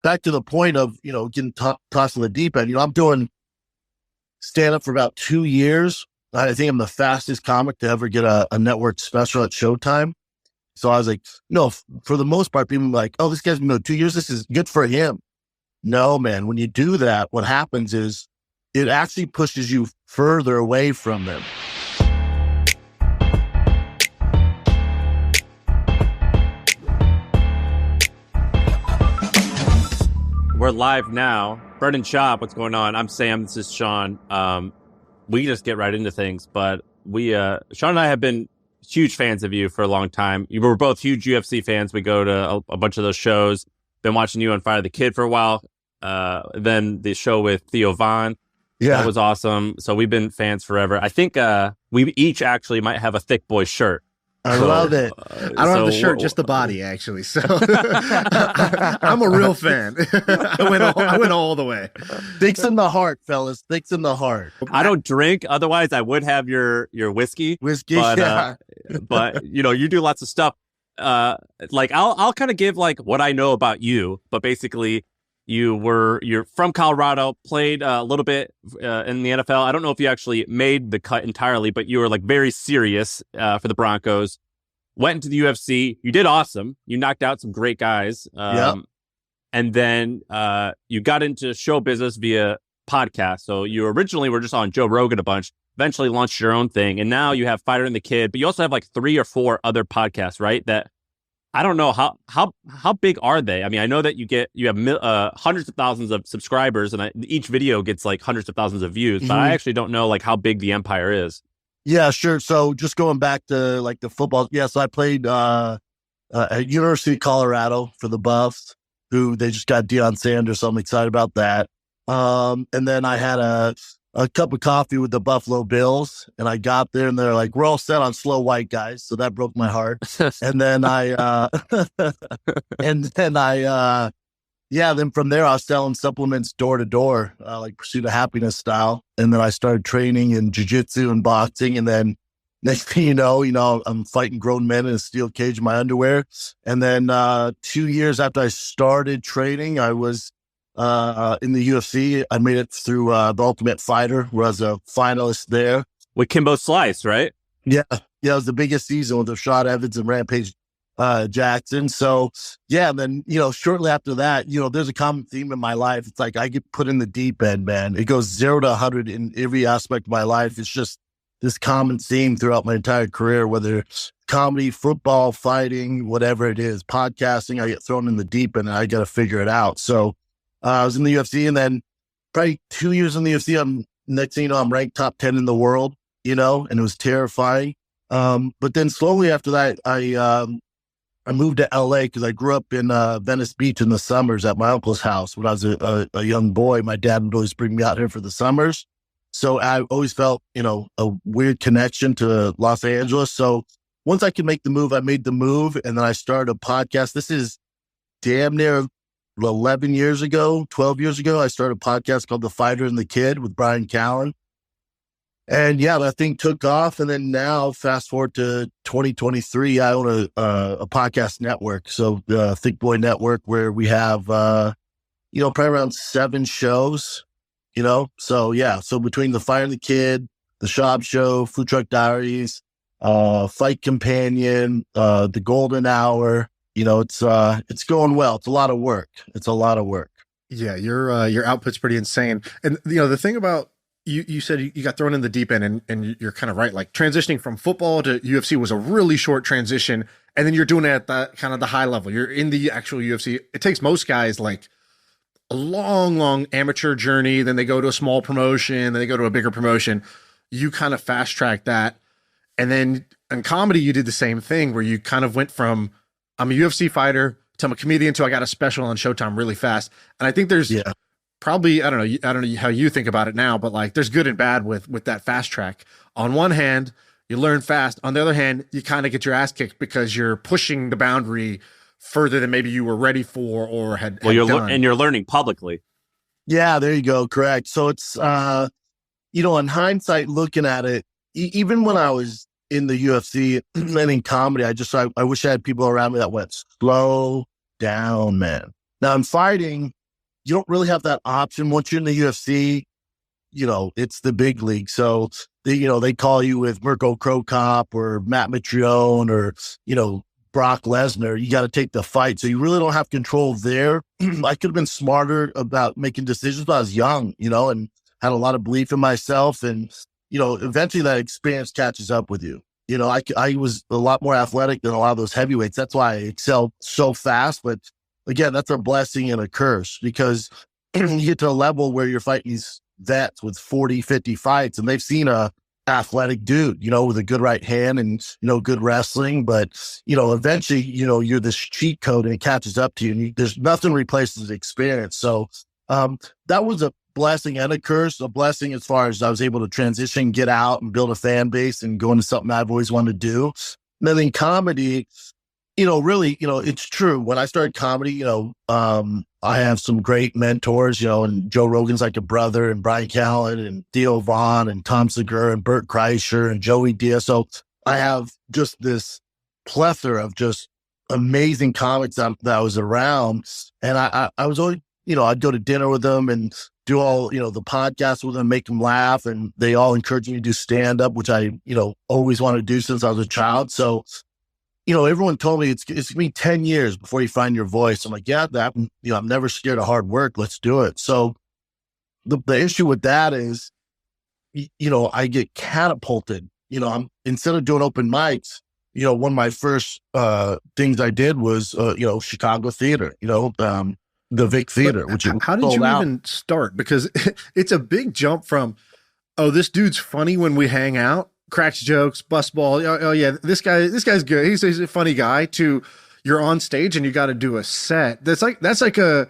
back to the point of, getting tossed in the deep end, I'm doing stand up for about 2 years. I think I'm the fastest comic to ever get a network special at Showtime. So I was like, no, for the most part, people are like, oh, this guy's been doing 2 years. This is good for him. No, man, when you do that, what happens is it actually pushes you further away from them. We're live now. Brendan Schaub, what's going on? I'm Sam. This is Shaan. We just get right into things, but Shaan and I have been huge fans of you for a long time. We're both huge UFC fans. We go to a bunch of those shows. Been watching you on Fire the Kid for a while. Then the show with Theo Von. Yeah. That was awesome. So we've been fans forever. I think we each actually might have a Thiccc Boy shirt. I love it. I don't have the shirt, just the body, actually. So I'm a real fan. I went all the way. Thicc's in the heart, fellas. Thicc's in the heart. I don't drink. Otherwise, I would have your whiskey. But, yeah. But you do lots of stuff. I'll kind of give what I know about you. But basically, you're from Colorado, played a little bit in the NFL. I don't know if you actually made the cut entirely, but you were very serious for the Broncos. Went into the UFC. You did awesome. You knocked out some great guys. Yep. And then you got into show business via podcast. So you originally were just on Joe Rogan a bunch, eventually launched your own thing. And now you have Fighter and the Kid, but you also have 3 or 4 other podcasts, right? That I don't know how big are they? I mean, I know that you have hundreds of thousands of subscribers, and each video gets hundreds of thousands of views. But I actually don't know how big the empire is. Yeah, sure. So just going back to the football. Yeah, so I played at University of Colorado for the Buffs, who they just got Deion Sanders. So I'm excited about that. And then I had a cup of coffee with the Buffalo Bills, and I got there and they're like, we're all set on slow white guys. So that broke my heart. And then then from there I was selling supplements door to door, Pursuit of Happiness style. And then I started training in jiu-jitsu and boxing. And then next thing you know, I'm fighting grown men in a steel cage in my underwear. And then 2 years after I started training, I was in the UFC. I made it through the Ultimate Fighter, where I was a finalist there. With Kimbo Slice, right? Yeah. Yeah, it was the biggest season with Rashad Evans and Rampage Jackson. So, yeah, and then, shortly after that, there's a common theme in my life. It's I get put in the deep end, man. It goes 0 to 100 in every aspect of my life. It's just this common theme throughout my entire career, whether it's comedy, football, fighting, whatever it is, podcasting, I get thrown in the deep end and I got to figure it out. So, I was in the UFC, and then probably 2 years in the UFC, next thing you know, I'm ranked top 10 in the world, and it was terrifying. But then slowly after that, I moved to LA because I grew up in Venice Beach in the summers at my uncle's house. When I was a young boy, my dad would always bring me out here for the summers. So I always felt, a weird connection to Los Angeles. So once I could make the move, I made the move, and then I started a podcast. This is damn near 11 years ago, 12 years ago, I started a podcast called The Fighter and the Kid with Brian Callen. And yeah, that thing took off. And then now, fast forward to 2023, I own a podcast network. So the Thiccc Boy Network, where we have, probably around 7 shows, So yeah, so between The Fighter and the Kid, The Schaub Show, Food Truck Diaries, Fight Companion, The Golden Hour, it's going well. It's a lot of work. Yeah, your output's pretty insane. And the thing about you said you got thrown in the deep end, and you're kind of right. Transitioning from football to UFC was a really short transition, and then you're doing it at the kind of the high level. You're in the actual UFC. It takes most guys a long amateur journey. Then they go to a small promotion. Then they go to a bigger promotion. You kind of fast track that, and then in comedy you did the same thing, where you kind of went from I'm a UFC fighter to I'm a comedian to I got a special on Showtime really fast. And I think there's probably, I don't know how you think about it now, but there's good and bad with that fast track. On one hand, you learn fast. On the other hand, you kind of get your ass kicked because you're pushing the boundary further than maybe you were ready for or had done. And you're learning publicly. Yeah, there you go. Correct. So it's, in hindsight, looking at it, even when I was in the UFC and in comedy, I wish I had people around me that went, slow down, man. Now in fighting, you don't really have that option. Once you're in the UFC, it's the big league. So they call you with Mirko Cro Cop or Matt Mitrione or, Brock Lesnar. You got to take the fight. So you really don't have control there. I could have been smarter about making decisions, but I was young, and had a lot of belief in myself. And, eventually that experience catches up with you. I was a lot more athletic than a lot of those heavyweights. That's why I excelled so fast. But again, that's a blessing and a curse, because you get to a level where you're fighting these vets with 40, 50 fights, and they've seen a athletic dude, with a good right hand and, good wrestling. But, eventually, you're this cheat code and it catches up to you, and there's nothing replaces the experience. So that was a blessing and a curse. A blessing as far as I was able to transition, get out and build a fan base and go into something I've always wanted to do. And then in comedy, really, it's true. When I started comedy, I have some great mentors, and Joe Rogan's like a brother, and Brian Callen and Theo Vaughn and Tom Segura and Bert Kreischer and Joey Diaz. So I have just this plethora of just amazing comics that I was around. And I was always, I'd go to dinner with them and do all, the podcasts with them, make them laugh. And they all encouraged me to do stand-up, which I, always wanted to do since I was a child. So everyone told me it's going to be 10 years before you find your voice. I'm like, yeah, I'm never scared of hard work. Let's do it. So the issue with that is, I get catapulted. Instead of doing open mics, one of my first things I did was, Chicago theater, the Vic Theater, which how did you even start? Because it's a big jump from, oh, this dude's funny when we hang out, cracks jokes, bust ball. Oh yeah, this guy's good. He's a funny guy. To you're on stage and you got to do a set. It's like a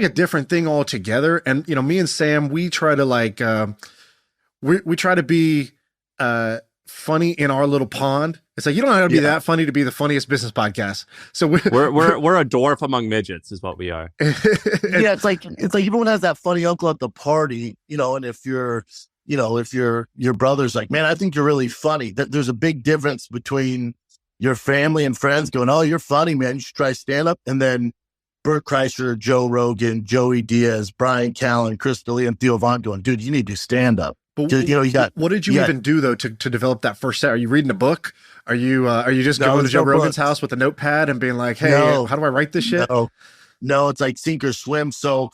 different thing altogether. And me and Sam, we try to we try to be funny in our little pond. It's like you don't have to be that funny to be the funniest business podcast. So we're a dwarf among midgets, is what we are. Yeah, it's like everyone has that funny uncle at the party, and if your brother's like, man, I think you're really funny. There's a big difference between your family and friends going, oh, you're funny, man, you should try stand up. And then Bert Kreischer, Joe Rogan, Joey Diaz, Brian Callen, Chris D'Elia, and Theo Vaughn going, dude, you need to do stand up. But what did you even do though to develop that first set? Are you reading a book? Are you just going to Joe Rogan's house with a notepad and being like, hey, how do I write this shit? No, it's like sink or swim. So,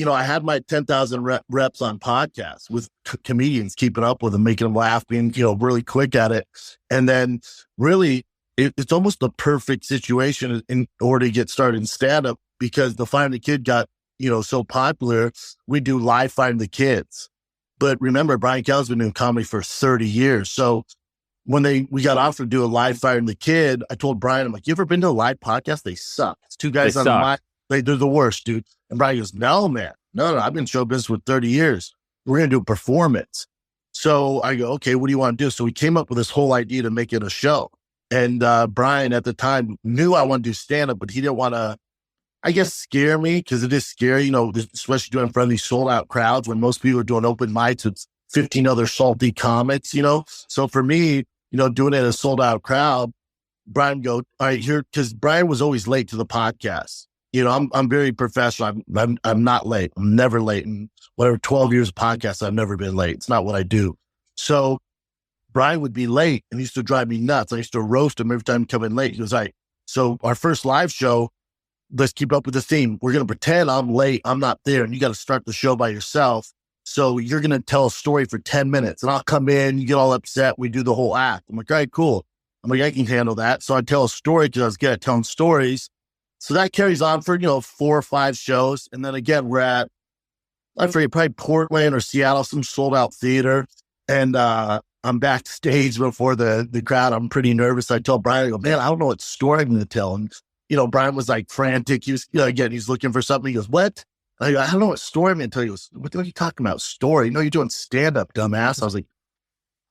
I had my 10,000 reps on podcasts with comedians, keeping up with them, making them laugh, being, really quick at it. And then really it's almost the perfect situation in order to get started in stand-up, because the Fighting the Kid got, so popular. We do live Fighting the Kids. But remember, Brian Callen's been doing comedy for 30 years. So when we got offered to do a live Fighting the Kid, I told Brian, I'm like, you ever been to a live podcast? They suck. It's two guys on the mic. They're the worst, dude. And Brian goes, no, man. No, I've been in show business for 30 years. We're going to do a performance. So I go, okay, what do you want to do? So we came up with this whole idea to make it a show. And Brian at the time knew I wanted to do stand-up, but he didn't want to, I guess, scare me, because it is scary, especially doing in front of these sold-out crowds when most people are doing open mics with 15 other salty comics, So for me, doing it in a sold-out crowd, Brian go, all right, here, because Brian was always late to the podcast. I'm very professional. I'm not late. I'm never late. And whatever, 12 years of podcasts, I've never been late. It's not what I do. So Brian would be late and he used to drive me nuts. I used to roast him every time he come in late. He goes, all right, so our first live show, let's keep up with the theme. We're going to pretend I'm late. I'm not there. And you got to start the show by yourself. So you're going to tell a story for 10 minutes and I'll come in, you get all upset. We do the whole act. I'm like, all right, cool. I'm like, I can handle that. So I tell a story because I was good at telling stories. So that carries on for, 4 or 5 shows. And then again, we're at, I forget, probably Portland or Seattle, some sold out theater. And I'm backstage before the crowd. I'm pretty nervous. I tell Brian, I go, man, I don't know what story I'm going to tell. And, Brian was like frantic. He was, again, he's looking for something. He goes, what? I don't know what story I'm going to tell you. He goes, what are you talking about? Story? No, you're doing stand-up, dumbass. I was like,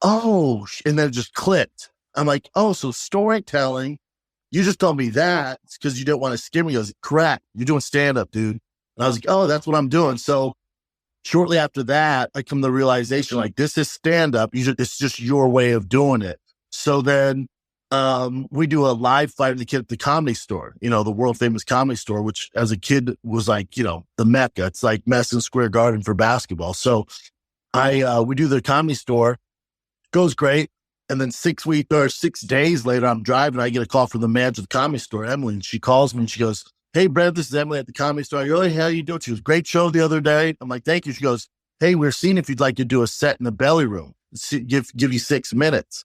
oh, and then it just clicked. I'm like, oh, so storytelling. You just told me that because you didn't want to scare me. He goes, correct. You're doing stand-up, dude. And I was like, oh, that's what I'm doing. So shortly after that, I come to the realization, like, this is stand-up. It's just your way of doing it. So then we do a live Fight of the Kid at the Comedy Store, the world famous Comedy Store, which as a kid was like, the Mecca. It's like Madison Square Garden for basketball. So we do the Comedy Store, goes great. And then 6 days later, I'm driving. I get a call from the manager of the Comedy Store, Emily, and she calls me and she goes, "Hey, Brad, this is Emily at the Comedy Store." I go, "Hey, how you doing?" She goes, "Great show the other day." I'm like, "Thank you." She goes, "Hey, we're seeing if you'd like to do a set in the belly room. Give you 6 minutes."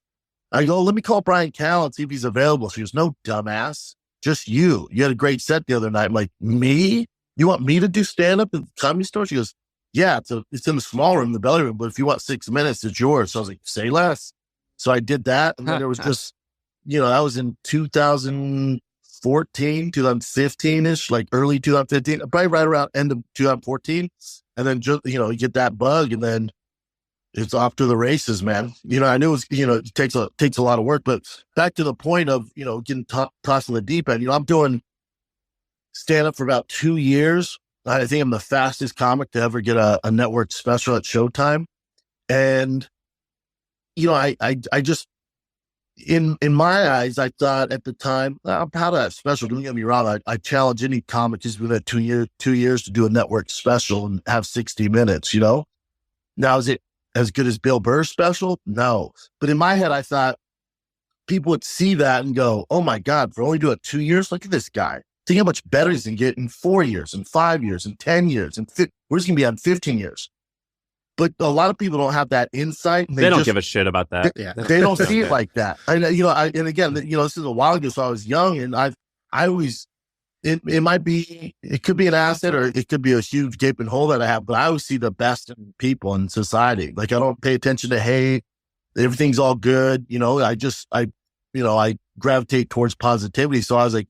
I go, "Let me call Brian Cal and see if he's available." She goes, "No, dumbass, just you. You had a great set the other night." I'm like, "Me? You want me to do stand-up at the Comedy Store?" She goes, "Yeah, it's in the small room, the belly room, but if you want 6 minutes, it's yours." So I was like, "Say less." So I did that. And then there was just, that was in 2014, 2015-ish, like early 2015, probably right around end of 2014. And then just, you get that bug and then it's off to the races, man. I knew it takes a lot of work, but back to the point of, getting tossed in the deep end, I'm doing stand up for about 2 years. I think I'm the fastest comic to ever get a network special at Showtime. And, I just, in my eyes, I thought at the time, I'm proud of that special. Don't get me wrong. I challenge any comic who's been at 2 years to do a network special and have 60 minutes, Now, is it as good as Bill Burr's special? No. But in my head, I thought people would see that and go, "Oh my God, for only doing 2 years, look at this guy. Think how much better he's going to get in 4 years, and 5 years, and 10 years, and where's he going to be on 15 years? But a lot of people don't have that insight. They don't give a shit about that. They don't see it like that. And again, this is a while ago, so I was young, and I always, it could be an asset or it could be a huge gaping hole that I have, but I always see the best in people in society. Like I don't pay attention to hate. Everything's all good. I gravitate towards positivity. So I was like,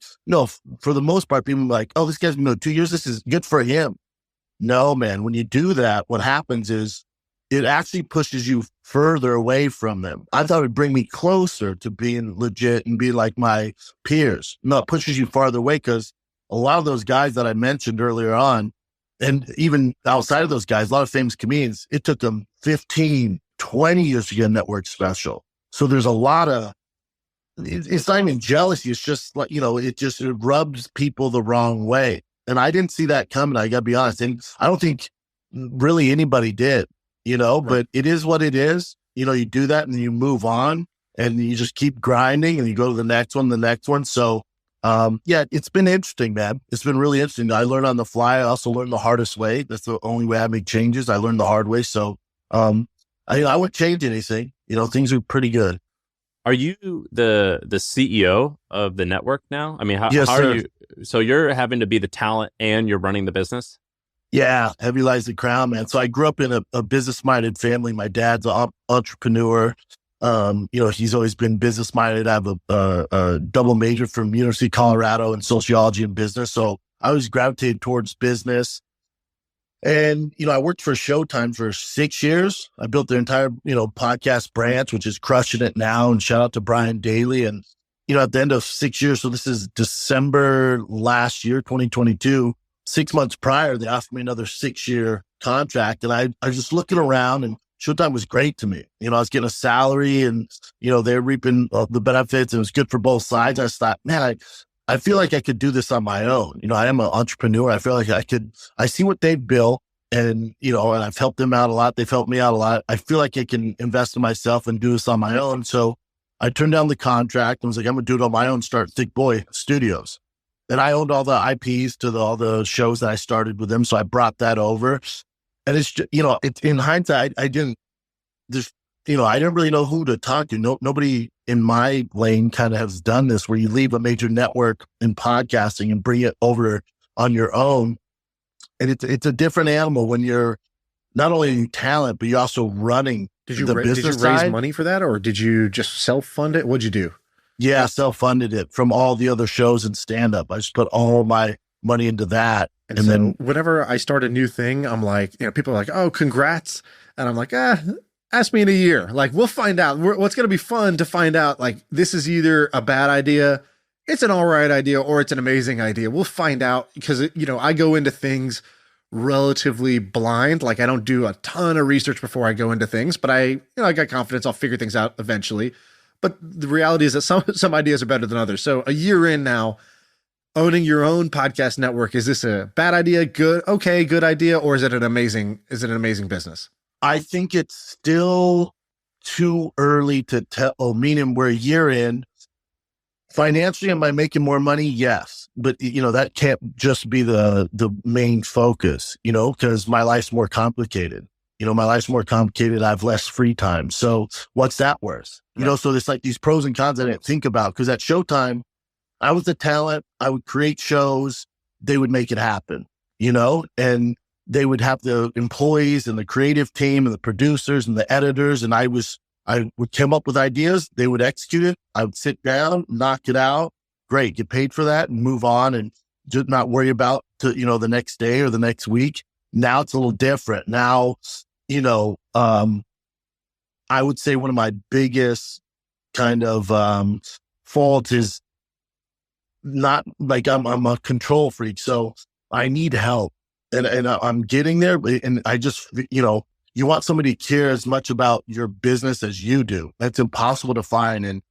for the most part, people are like, "Oh, this guy's been 2 years. This is good for him." No, man, when you do that, what happens is it actually pushes you further away from them. I thought it would bring me closer to being legit and be like my peers. No, it pushes you farther away because a lot of those guys that I mentioned earlier on, and even outside of those guys, a lot of famous comedians, it took them 15, 20 years to get a network special. So there's a lot of, it's not even jealousy. It's just like, it rubs people the wrong way. And I didn't see that coming. I got to be honest. And I don't think really anybody did, Right. But it is what it is. You do that and you move on and you just keep grinding and you go to the next one. So, it's been interesting, man. It's been really interesting. I learned on the fly. I also learned the hardest way. That's the only way I make changes. I learned the hard way. So, I wouldn't change anything. Things are pretty good. Are you the CEO of the network now? I mean, how Yes, are sir. you? So you're having to be the talent and you're running the business? Yeah, heavy lies the crown, man. So I grew up in a business-minded family. My dad's an entrepreneur. He's always been business-minded. I have a double major from University of Colorado in sociology and business. So I always gravitated towards business. And, I worked for Showtime for 6 years. I built their entire, podcast branch, which is crushing it now. And shout out to Brian Daly. And, at the end of 6 years, so this is December last year, 2022, 6 months prior, they offered me another 6-year contract. And I was just looking around and Showtime was great to me. I was getting a salary and, they're reaping the benefits. And it was good for both sides. I just thought, man, I feel like I could do this on my own. I am an entrepreneur. I feel like I see what they've built and, and I've helped them out a lot. They've helped me out a lot. I feel like I can invest in myself and do this on my own. So I turned down the contract and was like, I'm going to do it on my own, start Thiccc Boy Studios. And I owned all the IPs to all the shows that I started with them. So I brought that over. And it's just, in hindsight, I didn't really know who to talk to. Nobody in my lane kind of has done this where you leave a major network in podcasting and bring it over on your own. And it's a different animal when you're not only talent, but you're also running Did you the raise business side. money for that, or did you just self-fund it? What'd you do? Yeah, self-funded it from all the other shows and stand-up. I just put all my money into that. And so then whenever I start a new thing, I'm like, people are like, "Oh, congrats." And I'm like, ask me in a year. Like, we'll find out. What's going to be fun to find out, like, this is either a bad idea, it's an all right idea, or it's an amazing idea. We'll find out because, I go into things relatively blind. Like, I don't do a ton of research before I go into things, but I got confidence I'll figure things out eventually. But the reality is that some ideas are better than others. So a year in now, owning your own podcast network, is this a bad idea? Good idea, or is it an amazing business? I think it's still too early to tell. Meaning we're a year in. Financially, am I making more money? Yes. But, that can't just be the main focus, because my life's more complicated. I have less free time. So what's that worth? So there's like these pros and cons I didn't think about, because at Showtime, I was the talent. I would create shows. They would make it happen, and they would have the employees and the creative team and the producers and the editors. And I would come up with ideas. They would execute it. I would sit down, knock it out. Great. Get paid for that and move on and just not worry about the next day or the next week. Now it's a little different. Now, I would say one of my biggest kind of faults is not like I'm a control freak. So I need help and I'm getting there. And I just, you want somebody to care as much about your business as you do. That's impossible to find. And,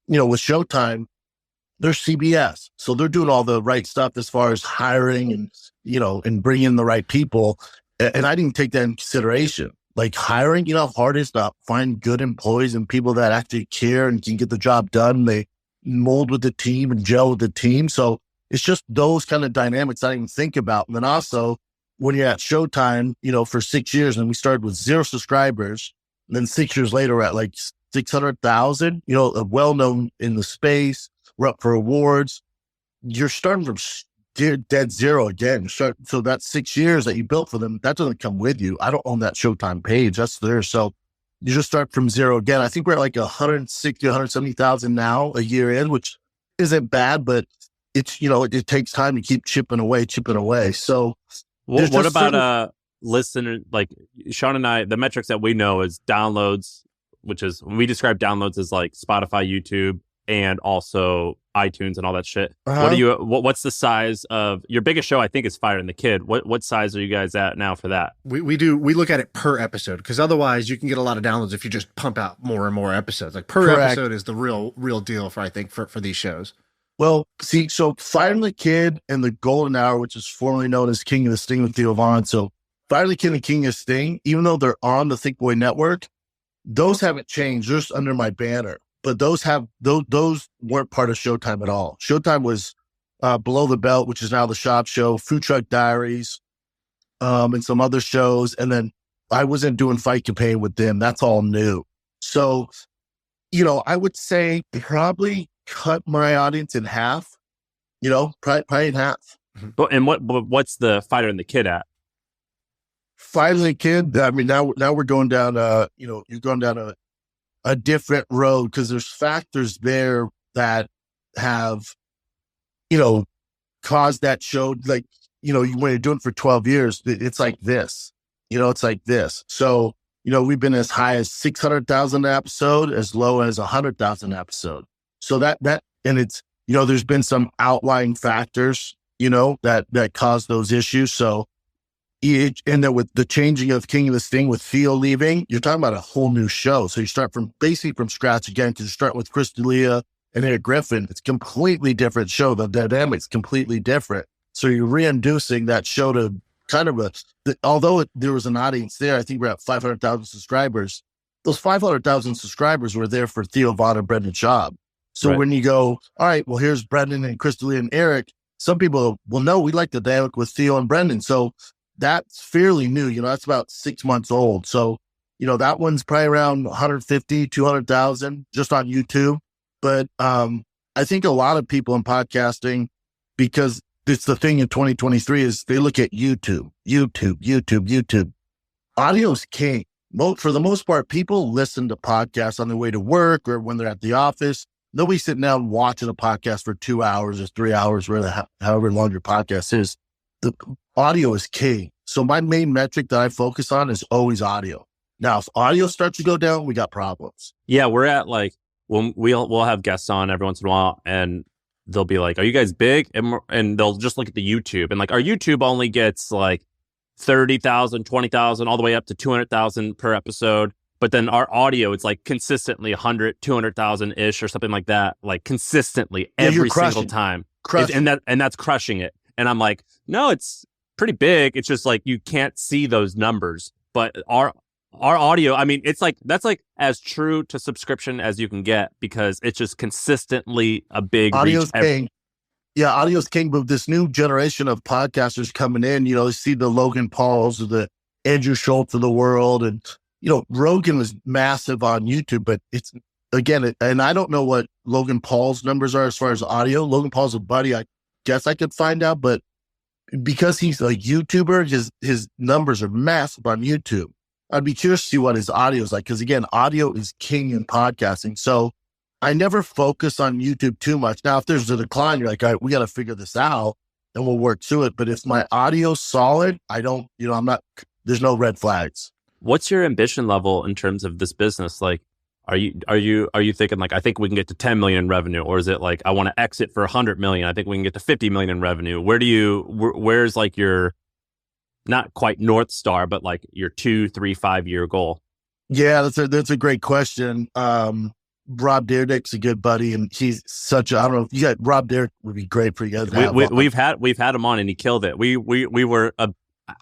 with Showtime, they're CBS. So they're doing all the right stuff as far as hiring and, and bringing in the right people. And I didn't take that in consideration. Like hiring, how hard it is to find good employees and people that actually care and can get the job done. They mold with the team and gel with the team. So it's just those kind of dynamics I didn't even think about. And then also when you're at Showtime, for 6 years, and we started with 0 subscribers, and then 6 years later we're at like 600,000, well-known in the space. We're up for awards. You're starting from dead zero again. So that 6 years that you built for them, that doesn't come with you. I don't own that Showtime page. That's there. So you just start from zero again. I think we're at like 160, 170,000 now a year in, which isn't bad, but it's, it takes time to keep chipping away. So what about listener, like Shaan and I, the metrics that we know is downloads, which is when we describe downloads as like Spotify, YouTube, and also iTunes and all that shit. What's the size of your biggest show? I think is Fire and the Kid. What size are you guys at now for that? We look at it per episode, because otherwise you can get a lot of downloads if you just pump out more and more episodes. Like per episode is the real deal for these shows. Well, see, so Fire and the Kid and the Golden Hour, which is formerly known as King of the Sting with Theo Von. So Fire and the Kid and King of Sting, even though they're on the Thiccc Boy network, those haven't changed. They're just under my banner. But those weren't part of Showtime at all. Showtime was Below the Belt, which is now the Schaub show, Food Truck Diaries, and some other shows. And then I wasn't doing Fight Campaign with them. That's all new. So, I would say probably cut my audience in half, probably in half. And what's the Fighter and the Kid at? Fighter and the Kid, I mean, now we're going down, you're going down a different road, because there's factors there that have, caused that show. Like, when you're doing it for 12 years, it's like this, it's like this. So, we've been as high as 600,000 an episode, as low as 100,000 an episode. So that, and it's, there's been some outlying factors, that cause those issues. So, and then with the changing of King of the Sting with Theo leaving, you're talking about a whole new show. So you start from scratch again, because you start with Chris D'Elia and Eric Griffin. It's a completely different show. The dynamic's completely different. So you're reintroducing that show to kind of although there was an audience there, I think we're at 500,000 subscribers. Those 500,000 subscribers were there for Theo Von and Brendan Schaub. So when you go, all right, well, here's Brendan and Chris D'Elia and Eric, some people will know we like the dynamic with Theo and Brendan. So that's fairly new. That's about 6 months old. So, that one's probably around 150, 200,000 just on YouTube. But I think a lot of people in podcasting, because it's the thing in 2023, is they look at YouTube. Audio is king. For the most part, people listen to podcasts on their way to work or when they're at the office. Nobody's sitting down watching a podcast for 2 hours or 3 hours, however long your podcast is. The audio is key. So my main metric that I focus on is always audio. Now, if audio starts to go down, we got problems. Yeah, we're at like, when we'll have guests on every once in a while, and they'll be like, "Are you guys big?" And they'll just look at the YouTube, and like our YouTube only gets like 30,000, 20,000, all the way up to 200,000 per episode. But then our audio, it's like consistently 100, 200,000 ish or something like that, like consistently every single time. And that's crushing it. And I'm like, no, it's pretty big. It's just like you can't see those numbers. But our audio, I mean, it's like that's like as true to subscription as you can get because it's just consistently a big audio's reach. king. Yeah, audio's king. But this new generation of podcasters coming in, you see the Logan Pauls or the Andrew Schultz of the world, and Rogan was massive on YouTube, but it's again, and I don't know what Logan Paul's numbers are as far as audio. Logan Paul's a buddy. I guess I could find out, but because he's a YouTuber, his numbers are massive on YouTube. I'd be curious to see what his audio is like. Cause again, audio is king in podcasting. So I never focus on YouTube too much. Now, if there's a decline, you're like, all right, we got to figure this out and we'll work through it. But if my audio's solid, I don't, there's no red flags. What's your ambition level in terms of this business? Like, are you thinking like, I think we can get to 10 million in revenue, or is it like, I want to exit for 100 million. I think we can get to 50 million in revenue. Where's like your, not quite North Star, but like your 2, 3, 5 year goal? Yeah, that's a great question. Rob Dyrdek's a good buddy, and he's such a, I don't know, you got Rob Dyrdek would be great for you guys. We've had him on and he killed it. We were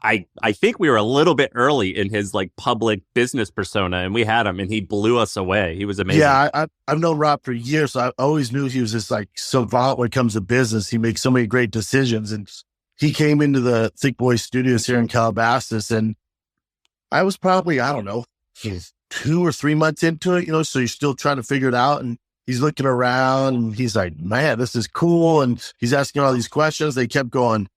I think we were a little bit early in his like public business persona, and we had him and he blew us away. He was amazing. Yeah, I've known Rob for years. So I always knew he was this like savant when it comes to business. He makes so many great decisions, and he came into the Thiccc Boy studios here in Calabasas, and I was probably, I don't know, 2 or 3 months into it, so you're still trying to figure it out. And he's looking around and he's like, man, this is cool. And he's asking all these questions. They kept going,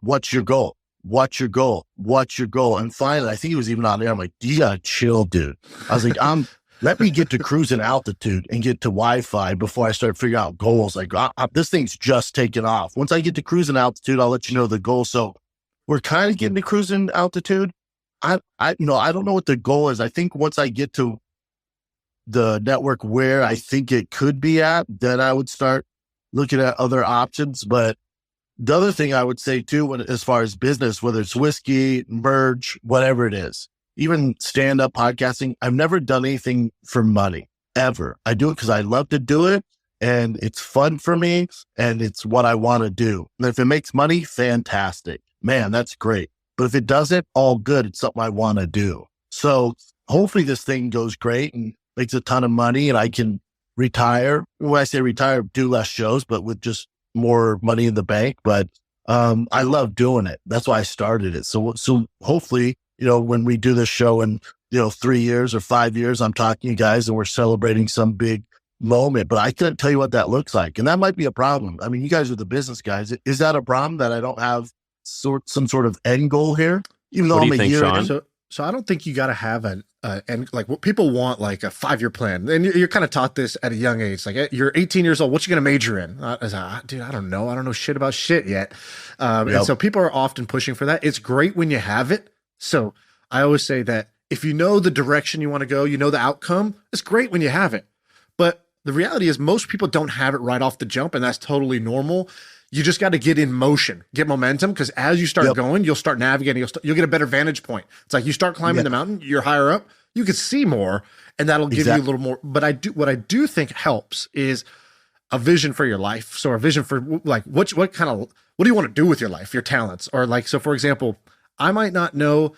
what's your goal? What's your goal? What's your goal? And finally, I think he was even on there. I'm like, you gotta chill, dude. I was like, let me get to cruising altitude and get to Wi-Fi before I start figuring out goals. Like this thing's just taking off. Once I get to cruising altitude, I'll let you know the goal. So we're kind of getting to cruising altitude. I don't know what the goal is. I think once I get to the network where I think it could be at, then I would start looking at other options. But the other thing I would say too, as far as business, whether it's whiskey, merch, whatever it is, even stand-up podcasting, I've never done anything for money, ever. I do it because I love to do it, and it's fun for me, and it's what I want to do. And if it makes money, fantastic. Man, that's great. But if it doesn't, all good. It's something I want to do. So hopefully this thing goes great and makes a ton of money, and I can retire. When I say retire, do less shows, but with just more money in the bank. But I love doing it. That's why I started it. So hopefully, when we do this show in 3 years or 5 years, I'm talking to you guys and we're celebrating some big moment. But I couldn't tell you what that looks like, and that might be a problem. I mean, you guys are the business guys. Is that a problem that I don't have some sort of end goal here? Even though I'm a year in. So I don't think you got to have an and like what people want, like a 5-year plan. And you're kind of taught this at a young age. Like you're 18 years old. What you going to major in? I was like, dude, I don't know. I don't know shit about shit yet. And so people are often pushing for that. It's great when you have it. So I always say that if you know the direction you want to go, the outcome, it's great when you have it. But the reality is most people don't have it right off the jump, and that's totally normal. You just got to get in motion, get momentum, because as you start going, you'll start navigating. You'll get a better vantage point. It's like you start climbing the mountain, you're higher up, you can see more, and that'll give you a little more. But what I do think helps is a vision for your life. So a vision for like what do you want to do with your life, your talents, or like, so for example, I might not know,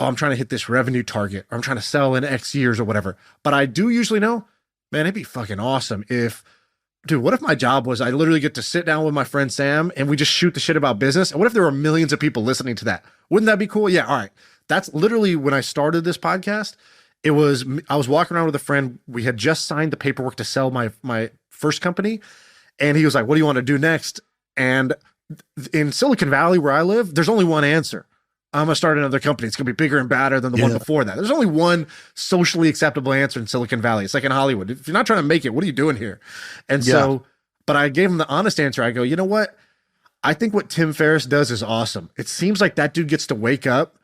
I'm trying to hit this revenue target, or I'm trying to sell in X years or whatever. But I do usually know, man, it'd be fucking awesome if. Dude, what if my job was I literally get to sit down with my friend Sam and we just shoot the shit about business? And what if there were millions of people listening to that? Wouldn't that be cool? Yeah, all right. That's literally when I started this podcast. I was walking around with a friend. We had just signed the paperwork to sell my first company. And he was like, what do you want to do next? And in Silicon Valley, where I live, there's only one answer. I'm going to start another company. It's going to be bigger and badder than the one before that. There's only one socially acceptable answer in Silicon Valley. It's like in Hollywood. If you're not trying to make it, what are you doing here? And so, but I gave him the honest answer. I go, you know what? I think what Tim Ferriss does is awesome. It seems like that dude gets to wake up,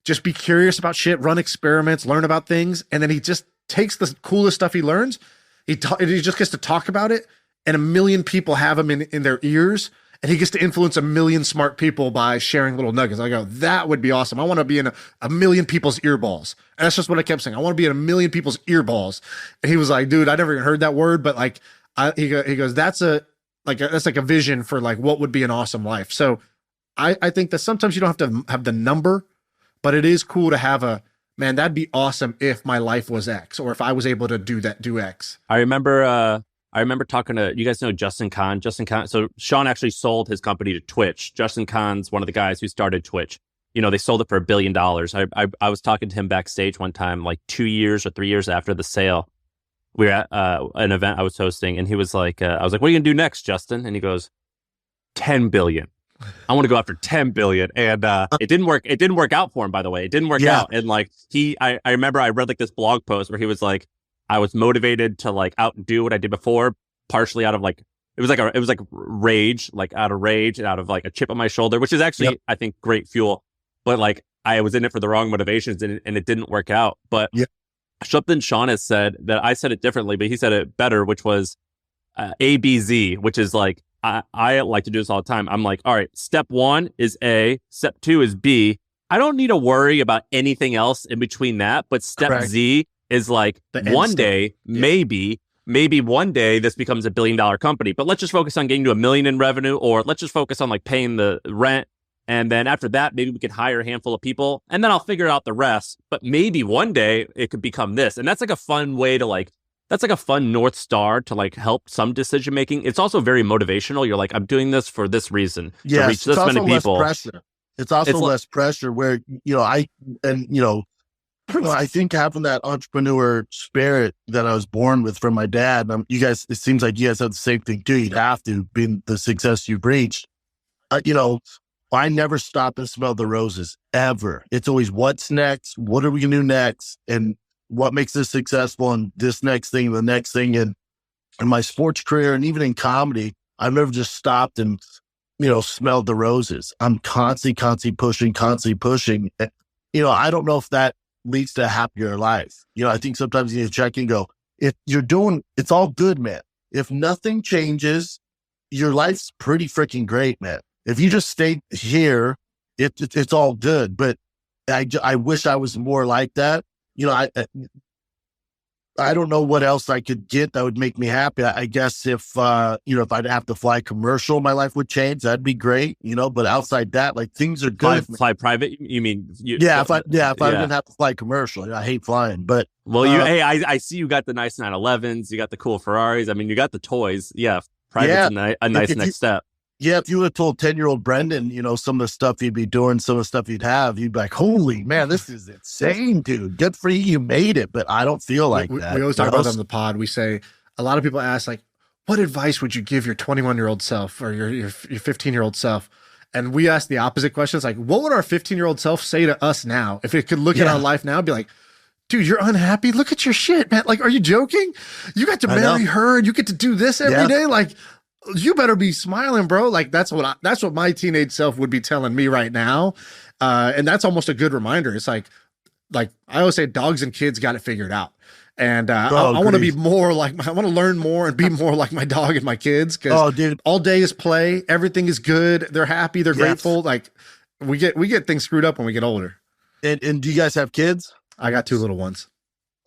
just be curious about shit, run experiments, learn about things. And then he just takes the coolest stuff he learns. He just gets to talk about it. And a million people have him in their ears. and he gets to influence 1 million smart people by sharing little nuggets. I go, that would be awesome. I want to be in a million people's earballs. And that's just what I kept saying. I want to be in 1 million people's earballs. And he was like, dude, I never even heard that word, but like, he goes, that's like a vision for like what would be an awesome life. So I think that sometimes you don't have to have the number, but it is cool to have man, that'd be awesome if my life was X, or if I was able to do X. I remember talking to, you guys know Justin Kahn. So Shaan actually sold his company to Twitch. Justin Kahn's one of the guys who started Twitch. You know, they sold it for $1 billion. I was talking to him backstage one time, like 2 years or 3 years after the sale. We were at an event I was hosting, and he was like, I was like, what are you gonna do next, Justin? And he goes, 10 billion. I want to go after 10 billion. And it didn't work. It didn't work out for him, by the way. It didn't work out. And like I remember I read like this blog post where he was like, I was motivated to like outdo what I did before, partially out of like, it was like rage, like out of rage and out of like a chip on my shoulder, which is actually, I think, great fuel. But like I was in it for the wrong motivations, and it didn't work out. But something Shaan has said that I said it differently, but he said it better, which was ABZ, which is like, I like to do this all the time. I'm like, all right, step 1 is A, step 2 is B. I don't need to worry about anything else in between that. But step Z is like one day, maybe one day this becomes $1 billion company. But let's just focus on getting to $1 million in revenue, or let's just focus on like paying the rent. And then after that, maybe we could hire a handful of people, and then I'll figure out the rest. But maybe one day it could become this. And that's like a fun way to like, that's like a fun North Star to like help some decision making. It's also very motivational. You're like, I'm doing this for this reason to reach this many people. Pressure. It's also less pressure where, I think having that entrepreneur spirit that I was born with from my dad, you guys, it seems like you guys have the same thing too. You'd have to be the success you've reached. I never stop and smell the roses ever. It's always what's next? What are we going to do next? And what makes this successful, and this next thing, the next thing. And in my sports career and even in comedy, I've never just stopped and, smelled the roses. I'm constantly pushing. I don't know if that leads to a happier life. I think sometimes you need to check and go, if you're doing, it's all good, man. If nothing changes, your life's pretty freaking great, man. If you just stay here, it's all good. But I wish I was more like that. I don't know what else I could get that would make me happy. I guess if if I'd have to fly commercial, my life would change. That'd be great, But outside that, like things are good. Fly private? You mean? If I didn't have to fly commercial, I hate flying. But I see you got the nice 911s, you got the cool Ferraris. I mean, you got the toys. Yeah, private's a nice next step. Yeah, if you would have told 10-year-old Brendan, some of the stuff he'd be doing, some of the stuff he'd have, you'd be like, holy man, this is insane, dude. Good for you. You made it. But I don't feel like that. We always talk about that on the pod. We say, a lot of people ask, like, what advice would you give your 21-year-old self or your 15-year-old self? And we ask the opposite questions, like, what would our 15-year-old self say to us now? If it could look at our life now and be like, dude, you're unhappy? Look at your shit, man. Like, are you joking? You got to marry her and you get to do this every day? Like, you better be smiling, bro. Like that's what my teenage self would be telling me right now. And that's almost a good reminder. It's like I always say, dogs and kids got it figured out. And I want to be more like, I want to learn more and be more like my dog and my kids. Cause all day is play. Everything is good. They're happy. They're grateful. Like we get things screwed up when we get older. And do you guys have kids? I got 2 little ones.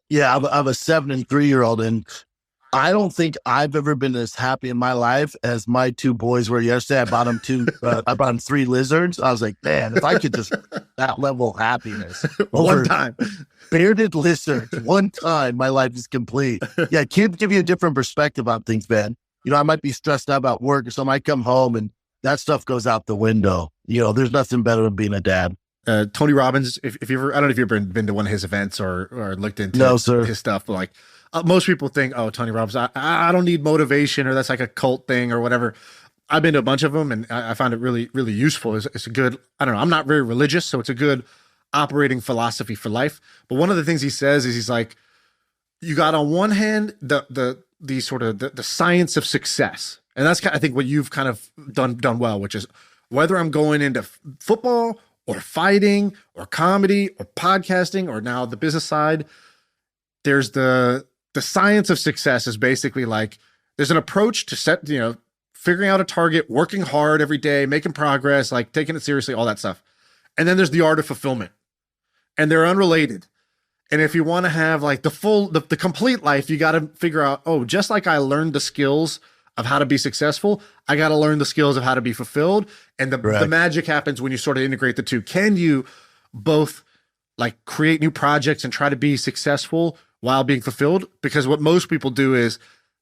Yeah. I have a 7 and 3-year-old, and I don't think I've ever been as happy in my life as my 2 boys were yesterday. I bought them 3 lizards. I was like, man, if I could just that level of happiness one time, bearded lizards, one time, my life is complete. Yeah, kids give you a different perspective on things, man. I might be stressed out about work or something. I come home and that stuff goes out the window. There's nothing better than being a dad. Tony Robbins, if you ever, I don't know if you've ever been to one of his events or looked into his stuff, but like, most people think, oh, Tony Robbins, I don't need motivation, or that's like a cult thing or whatever. I've been to a bunch of them, and I found it really, really useful. It's a good, I don't know, I'm not very religious, so it's a good operating philosophy for life. But one of the things he says is he's like, you got on one hand, the sort of the science of success. And that's kind of, I think what you've kind of done well, which is whether I'm going into football or fighting or comedy or podcasting or now the business side, there's the science of success is basically like, there's an approach to set, figuring out a target, working hard every day, making progress, like taking it seriously, all that stuff. And then there's the art of fulfillment, and they're unrelated. And if you want to have like the complete life, you got to figure out, oh, just like I learned the skills of how to be successful, I got to learn the skills of how to be fulfilled. And the magic happens when you sort of integrate the two. Can you both like create new projects and try to be successful while being fulfilled? Because what most people do is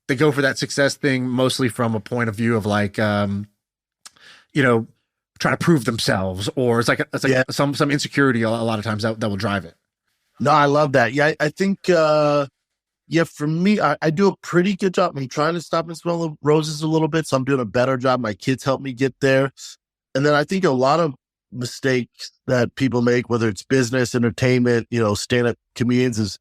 they go for that success thing mostly from a point of view of like, trying to prove themselves, or it's like some insecurity a lot of times that will drive it. No, I love that. Yeah, I think, for me, I do a pretty good job. I'm trying to stop and smell the roses a little bit, so I'm doing a better job. My kids help me get there. And then I think a lot of mistakes that people make, whether it's business, entertainment, stand-up comedians, is,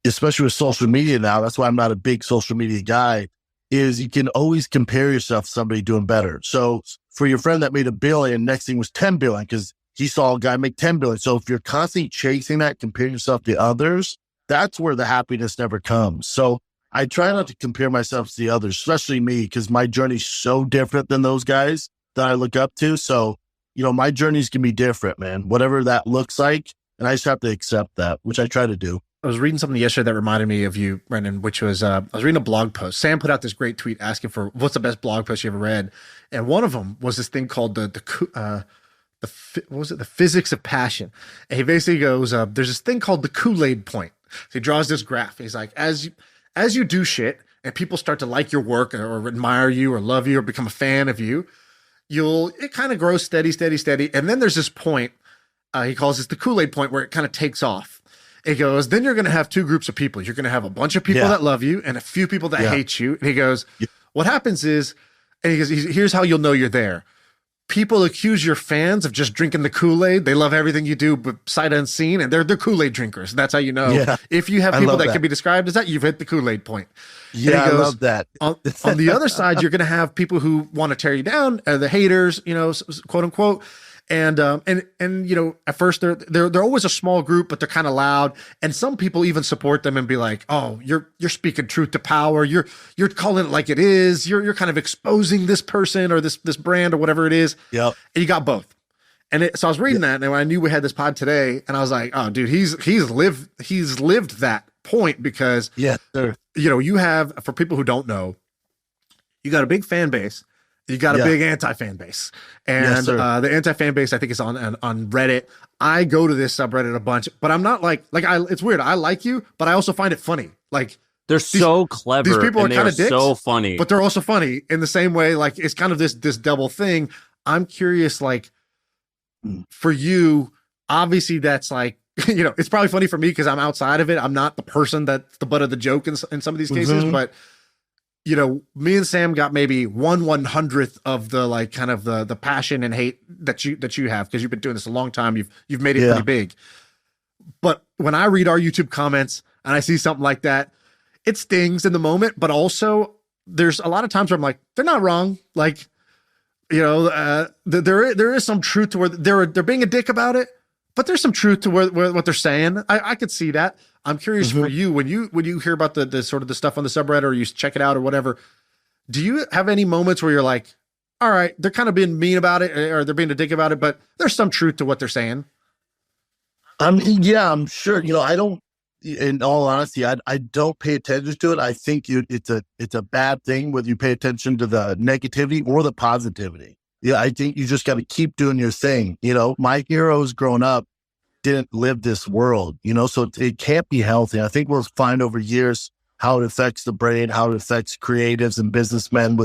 especially with social media now, that's why I'm not a big social media guy, is you can always compare yourself to somebody doing better. So for your friend that made $1 billion, next thing was 10 billion, because he saw a guy make 10 billion. So if you're constantly chasing that, comparing yourself to others, that's where the happiness never comes. So I try not to compare myself to the others, especially me, because my journey's so different than those guys that I look up to. So, my journeys can be different, man, whatever that looks like. And I just have to accept that, which I try to do. I was reading something yesterday that reminded me of you, Brendan, which was, I was reading a blog post. Sam put out this great tweet asking for what's the best blog post you ever read. And one of them was this thing called what was it? The Physics of Passion. And he basically goes, there's this thing called the Kool-Aid point. So he draws this graph. He's like, as you do shit and people start to like your work or admire you or love you or become a fan of you, it kind of grows steady. And then there's this point, he calls this the Kool-Aid point, where it kind of takes off. He goes, then you're going to have two groups of people. You're going to have a bunch of people that love you and a few people that hate you. And he goes, what happens is, and he goes, here's how you'll know you're there. People accuse your fans of just drinking the Kool-Aid. They love everything you do, but sight unseen, and they're Kool-Aid drinkers. That's how you know. Yeah, if you have people that can be described as that, you've hit the Kool-Aid point. Yeah, goes, I love that. on the other side, you're going to have people who want to tear you down, the haters, quote unquote. And at first they're always a small group, but they're kind of loud. And some people even support them and be like, "Oh, you're speaking truth to power. You're calling it like it is. You're kind of exposing this person or this brand or whatever it is." Yep. And you got both. And so I was reading that, and I knew we had this pod today, and I was like, "Oh, dude, he's lived that point," because you have, for people who don't know, you got a big fan base. You got a big anti-fan base, and the anti-fan base, I think, is on Reddit. I go to this subreddit a bunch, but I'm not it's weird. I like you, but I also find it funny. Like, they're so clever. These people are kind of dicks, so funny, but they're also funny in the same way. Like, it's kind of this double thing. I'm curious, like, for you, obviously that's like, it's probably funny for me because I'm outside of it. I'm not the person that's the butt of the joke in some of these cases, but me and Sam got maybe 1/100th of the, like, kind of the passion and hate that you have, because you've been doing this a long time. You've made it pretty big. But when I read our YouTube comments and I see something like that, it stings in the moment. But also, there's a lot of times where I'm like, they're not wrong. Like, there is some truth to where they're being a dick about it, but there's some truth to where what they're saying. I could see that. I'm curious for you, when you hear about the sort of the stuff on the subreddit, or you check it out or whatever, do you have any moments where you're like, all right, they're kind of being mean about it, or they're being a dick about it, but there's some truth to what they're saying? I'm sure. I don't, in all honesty, I don't pay attention to it. I think it's a bad thing whether you pay attention to the negativity or the positivity. Yeah, I think you just got to keep doing your thing. My heroes growing up didn't live this world, so it can't be healthy. I think we'll find over years how it affects the brain, how it affects creatives and businessmen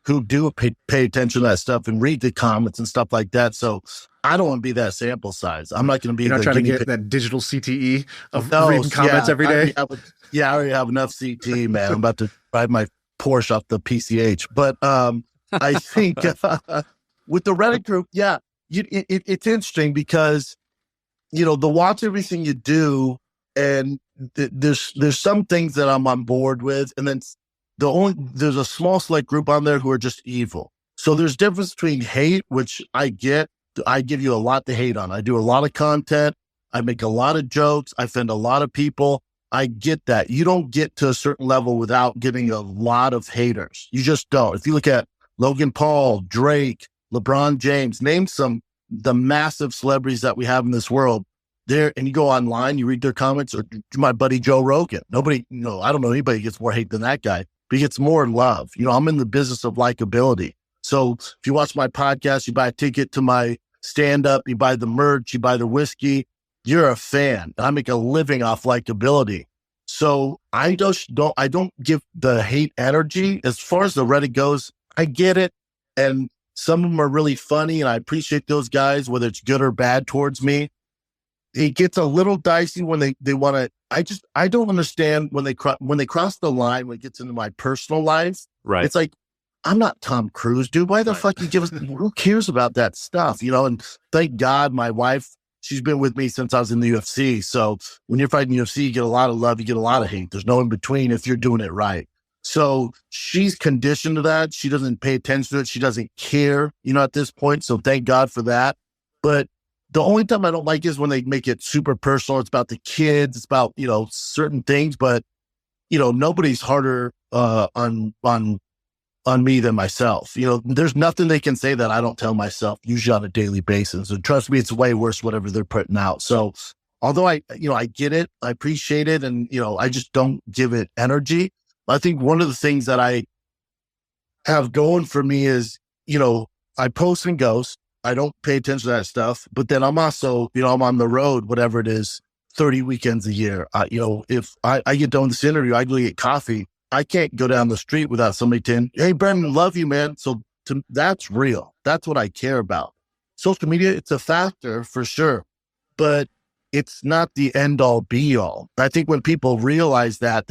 who do pay attention to that stuff and read the comments and stuff like that. So I don't want to be that sample size. I'm not going to be. You're not trying to get that digital CTE of reading comments every day. I already have enough CTE, man. I'm about to ride my Porsche off the PCH. But I think with the Reddit group, it's interesting because the watch everything you do, and there's some things that I'm on board with, and then there's a small select group on there who are just evil. So there's difference between hate, which I get. I give you a lot to hate on. I do a lot of content. I make a lot of jokes. I offend a lot of people. I get that. You don't get to a certain level without getting a lot of haters. You just don't. If you look at Logan Paul, Drake, LeBron James, name the massive celebrities that we have in this world. There, and you go online, you read their comments, or my buddy Joe Rogan. Nobody, I don't know anybody gets more hate than that guy, but he gets more love. I'm in the business of likability. So if you watch my podcast, you buy a ticket to my stand-up, you buy the merch, you buy the whiskey, you're a fan. And I make a living off likability. So I don't give the hate energy. As far as the Reddit goes, I get it. And some of them are really funny, and I appreciate those guys, whether it's good or bad towards me. It gets a little dicey when they want to. I don't understand when they cross the line when it gets into my personal life. Right. It's like, I'm not Tom Cruise, dude. Why the fuck you give us? Who cares about that stuff? And thank God my wife, she's been with me since I was in the UFC. So when you're fighting UFC, you get a lot of love, you get a lot of hate. There's no in between if you're doing it right. So she's conditioned to that. She doesn't pay attention to it. She doesn't care, at this point. So thank God for that. But the only time I don't like is when they make it super personal. It's about the kids. It's about, certain things. But, nobody's harder on me than myself. There's nothing they can say that I don't tell myself, usually on a daily basis. And trust me, it's way worse, whatever they're putting out. So although I get it, I appreciate it. And, I just don't give it energy. I think one of the things that I have going for me is, I post and ghost. I don't pay attention to that stuff, but then I'm also, I'm on the road, whatever it is, 30 weekends a year. If I get done with this interview, I go get coffee. I can't go down the street without somebody saying, "Hey, Brendan, love you, man." So that's real. That's what I care about. Social media, it's a factor for sure, but it's not the end all be all. I think when people realize that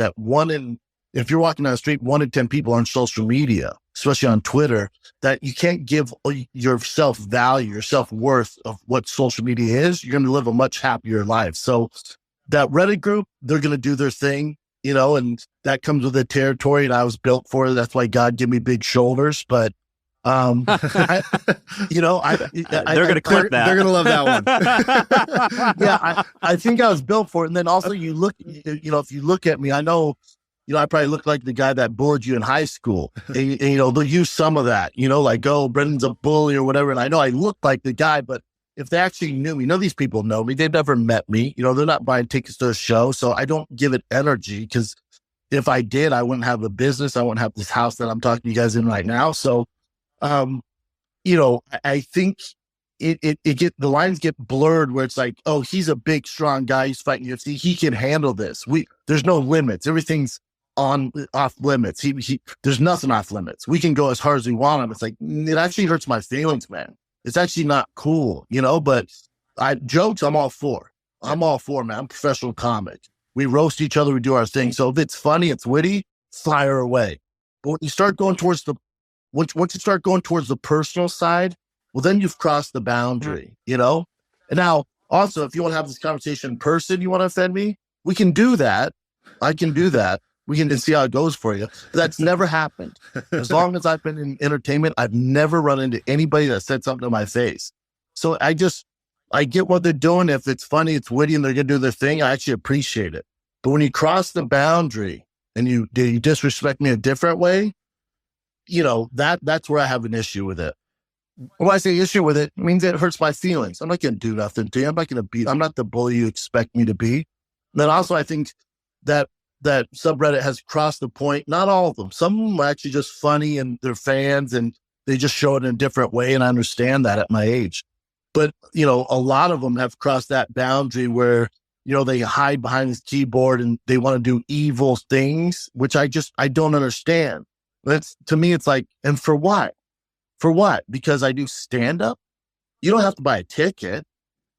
if you're walking down the street, 1 in 10 people are on social media, especially on Twitter, that you can't give your self-value, your self-worth of what social media is, you're going to live a much happier life. So that Reddit group, they're going to do their thing, and that comes with the territory, and I was built for it. That's why God gave me big shoulders. But, they're going to clip that. They're going to love that one. Yeah, I think I was built for it. And then also you look, if you look at me, I know, I probably look like the guy that bullied you in high school. And they'll use some of that, like, oh, Brendan's a bully or whatever. And I know I look like the guy, but if they actually knew me, these people know me. They've never met me. They're not buying tickets to a show. So I don't give it energy, because if I did, I wouldn't have a business. I wouldn't have this house that I'm talking to you guys in right now. So, I think the lines get blurred where it's like, oh, he's a big, strong guy. He's fighting UFC. He can handle this. There's no limits. Everything's off limits. There's nothing off limits. We can go as hard as we want him. It's like, it actually hurts my feelings, man. It's actually not cool, but jokes, I'm all for. I'm all for, man. I'm a professional comic. We roast each other. We do our thing. So if it's funny, it's witty, fire away. But when you start going towards once you start going towards the personal side, well, then you've crossed the boundary, And now also, if you want to have this conversation in person, you want to offend me, we can do that. I can do that. We can see how it goes for you. But that's never happened. As long as I've been in entertainment, I've never run into anybody that said something to my face. So I get what they're doing. If it's funny, it's witty, and they're going to do their thing, I actually appreciate it. But when you cross the boundary and you disrespect me a different way, that's where I have an issue with it. When I say issue with it, it means it hurts my feelings. I'm not going to do nothing to you. I'm not the bully you expect me to be. And then also, I think that subreddit has crossed the point. Not all of them. Some of them are actually just funny and they're fans and they just show it in a different way. And I understand that at my age. But, a lot of them have crossed that boundary where, they hide behind this keyboard and they want to do evil things, which I don't understand. To me, it's like, and for what? For what? Because I do stand-up? You don't have to buy a ticket.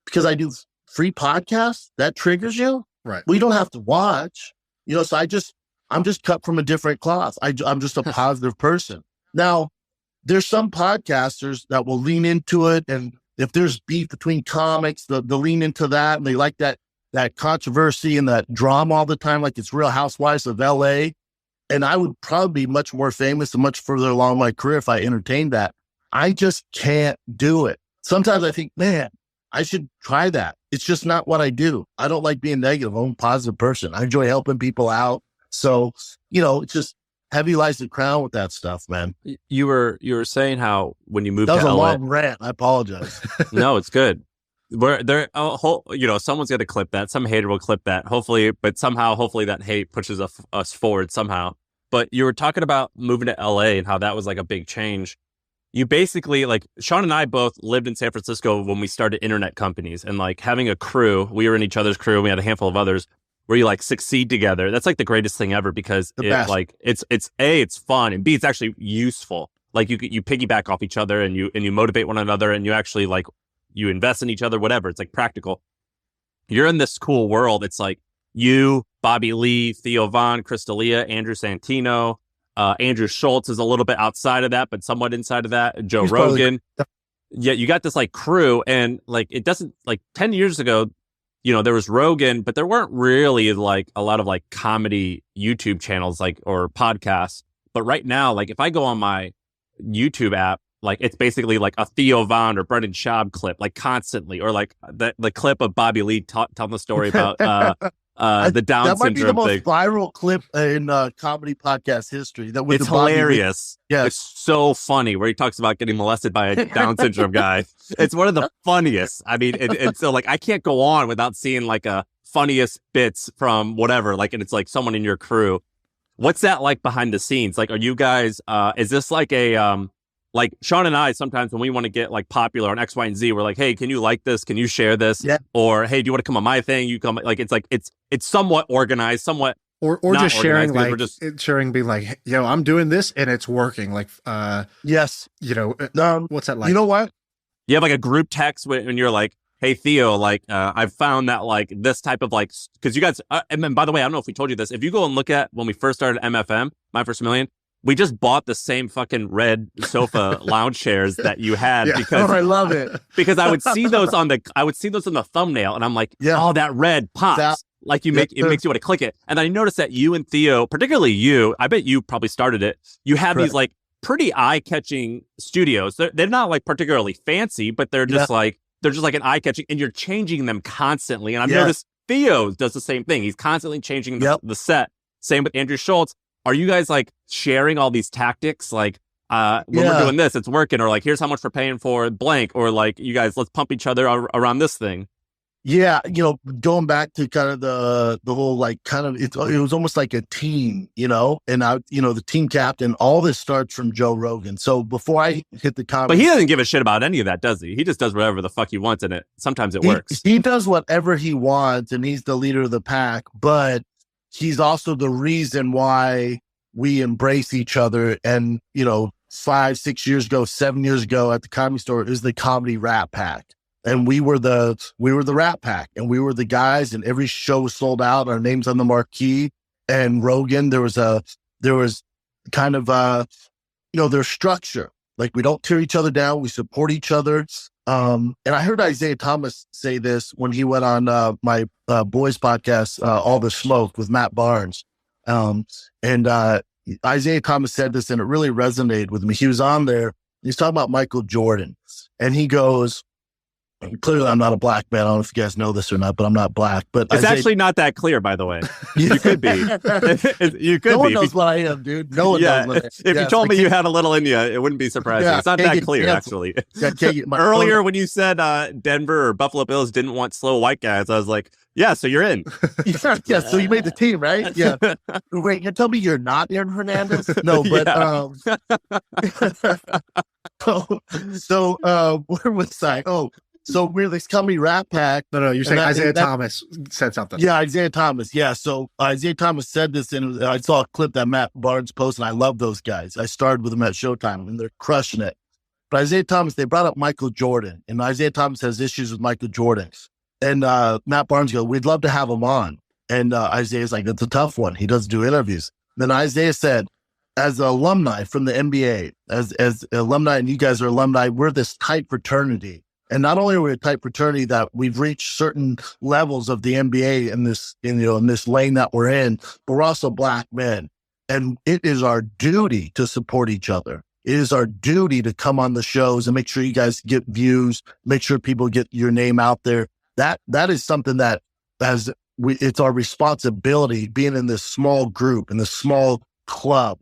Because I do free podcasts? That triggers you? Right. Well, you don't have to watch. So I'm just cut from a different cloth. I'm just a positive person. Now, there's some podcasters that will lean into it. And if there's beef between comics, they'll lean into that. And they like that controversy and that drama all the time, like it's Real Housewives of LA. And I would probably be much more famous and much further along in my career if I entertained that. I just can't do it. Sometimes I think, man, I should try that. It's just not what I do. I don't like being negative. I'm a positive person. I enjoy helping people out. So, it's just, heavy lies the crown with that stuff, man. You were saying how when you moved That was to a LA. long rant. I apologize. No, it's good. Where there, someone's going to clip that. Some hater will clip that. Hopefully, but somehow, hopefully, that hate pushes us forward somehow. But you were talking about moving to LA and how that was like a big change. You basically, like, Shaan and I both lived in San Francisco when we started internet companies, and like having a crew. We were in each other's crew. And we had a handful of others where you like succeed together. That's like the greatest thing ever because it's A, it's fun, and B, it's actually useful. Like you piggyback off each other and you motivate one another, and you actually like you invest in each other, whatever. It's like practical. You're in this cool world. It's like you, Bobby Lee, Theo Von, Crystalia, Andrew Santino, Andrew Schultz is a little bit outside of that, but somewhat inside of that. Joe Rogan. Yeah, you got this like crew, and like it doesn't like 10 years ago. There was Rogan, but there weren't really like a lot of like comedy YouTube channels like or podcasts. But right now, like if I go on my YouTube app, like it's basically like a Theo Von or Brendan Schaub clip, like constantly, or like the clip of Bobby Lee telling the story about the Down syndrome thing. That might be the most viral clip in comedy podcast history. It's hilarious. Yeah, it's so funny where he talks about getting molested by a Down syndrome guy. It's one of the funniest. I mean, it's so like I can't go on without seeing like a funniest bits from whatever. Like, and it's like someone in your crew. What's that like behind the scenes? Like, are you guys? Is this like a like Shaan and I, sometimes when we want to get like popular on X, Y, and Z, we're like, hey, can you like this? Can you share this? Yeah. Or, hey, do you want to come on my thing? You come, like, it's somewhat organized, somewhat. Or just sharing, like, sharing, being like, yo, I'm doing this and it's working. Like, yes. What's that like? You know what? You have like a group text when you're like, hey, Theo, like, I've found that like this type of like, because you guys, and then by the way, I don't know if we told you this. If you go and look at when we first started MFM, My First Million, we just bought the same fucking red sofa lounge chairs that you had because I love it. Because I would see those on the thumbnail, and I'm like, oh, that red pops. Like it makes you want to click it. And I noticed that you and Theo, particularly you, I bet you probably started it. You have these like pretty eye-catching studios. They're not like particularly fancy, but they're just like an eye-catching, and you're changing them constantly. And I've noticed Theo does the same thing. He's constantly changing the set. Same with Andrew Schultz. Are you guys like sharing all these tactics? Like, when we're doing this, it's working, or like, here's how much we're paying for blank, or like, you guys, let's pump each other around this thing. Yeah. Going back to kind of the whole, like, kind of, it was almost like a team, and the team captain, all this starts from Joe Rogan. So before I hit the comedy. But he doesn't give a shit about any of that, does he? He just does whatever the fuck he wants, and sometimes it works. He does whatever he wants, and he's the leader of the pack, but he's also the reason why we embrace each other. And, 5, 6 years ago, 7 years ago at the Comedy Store, it was the Comedy Rat Pack. And we were the Rat Pack, and we were the guys, and every show was sold out. Our names on the marquee. And Rogan, there was kind of their structure. Like, we don't tear each other down. We support each other. And I heard Isaiah Thomas say this when he went on my boys podcast, All the Smoke, with Matt Barnes. Isaiah Thomas said this, and it really resonated with me. He was on there. He's talking about Michael Jordan, and he goes, clearly I'm not a black man. I don't know if you guys know this or not, but I'm not black. But it's actually not that clear, by the way. You could be. You could be. No one knows what I am, dude. No one knows what I am. If you told me you had a little in you, it wouldn't be surprising. It's not that clear, actually. Earlier, when you said Denver or Buffalo Bills didn't want slow white guys, I was like, yeah, so you're in. Yeah, so you made the team, right? Yeah. Wait, you tell me you're not Aaron Hernandez? No, but where was I? Oh, so we're this Comedy Rat Pack. No, you're saying Isaiah Thomas said something. Yeah, Isaiah Thomas. Yeah, so Isaiah Thomas said this, and I saw a clip that Matt Barnes posted, and I love those guys. I started with them at Showtime, and they're crushing it. But Isaiah Thomas, they brought up Michael Jordan, and Isaiah Thomas has issues with Michael Jordan. And Matt Barnes goes, we'd love to have him on. And Isaiah's like, that's a tough one. He doesn't do interviews. Then Isaiah said, as an alumni from the NBA, as alumni, and you guys are alumni, we're this tight fraternity. And not only are we a tight fraternity that we've reached certain levels of the NBA in this lane that we're in, but we're also black men. And it is our duty to support each other. It is our duty to come on the shows and make sure you guys get views, make sure people get your name out there. That is something that it's our responsibility, being in this small group, in this small club,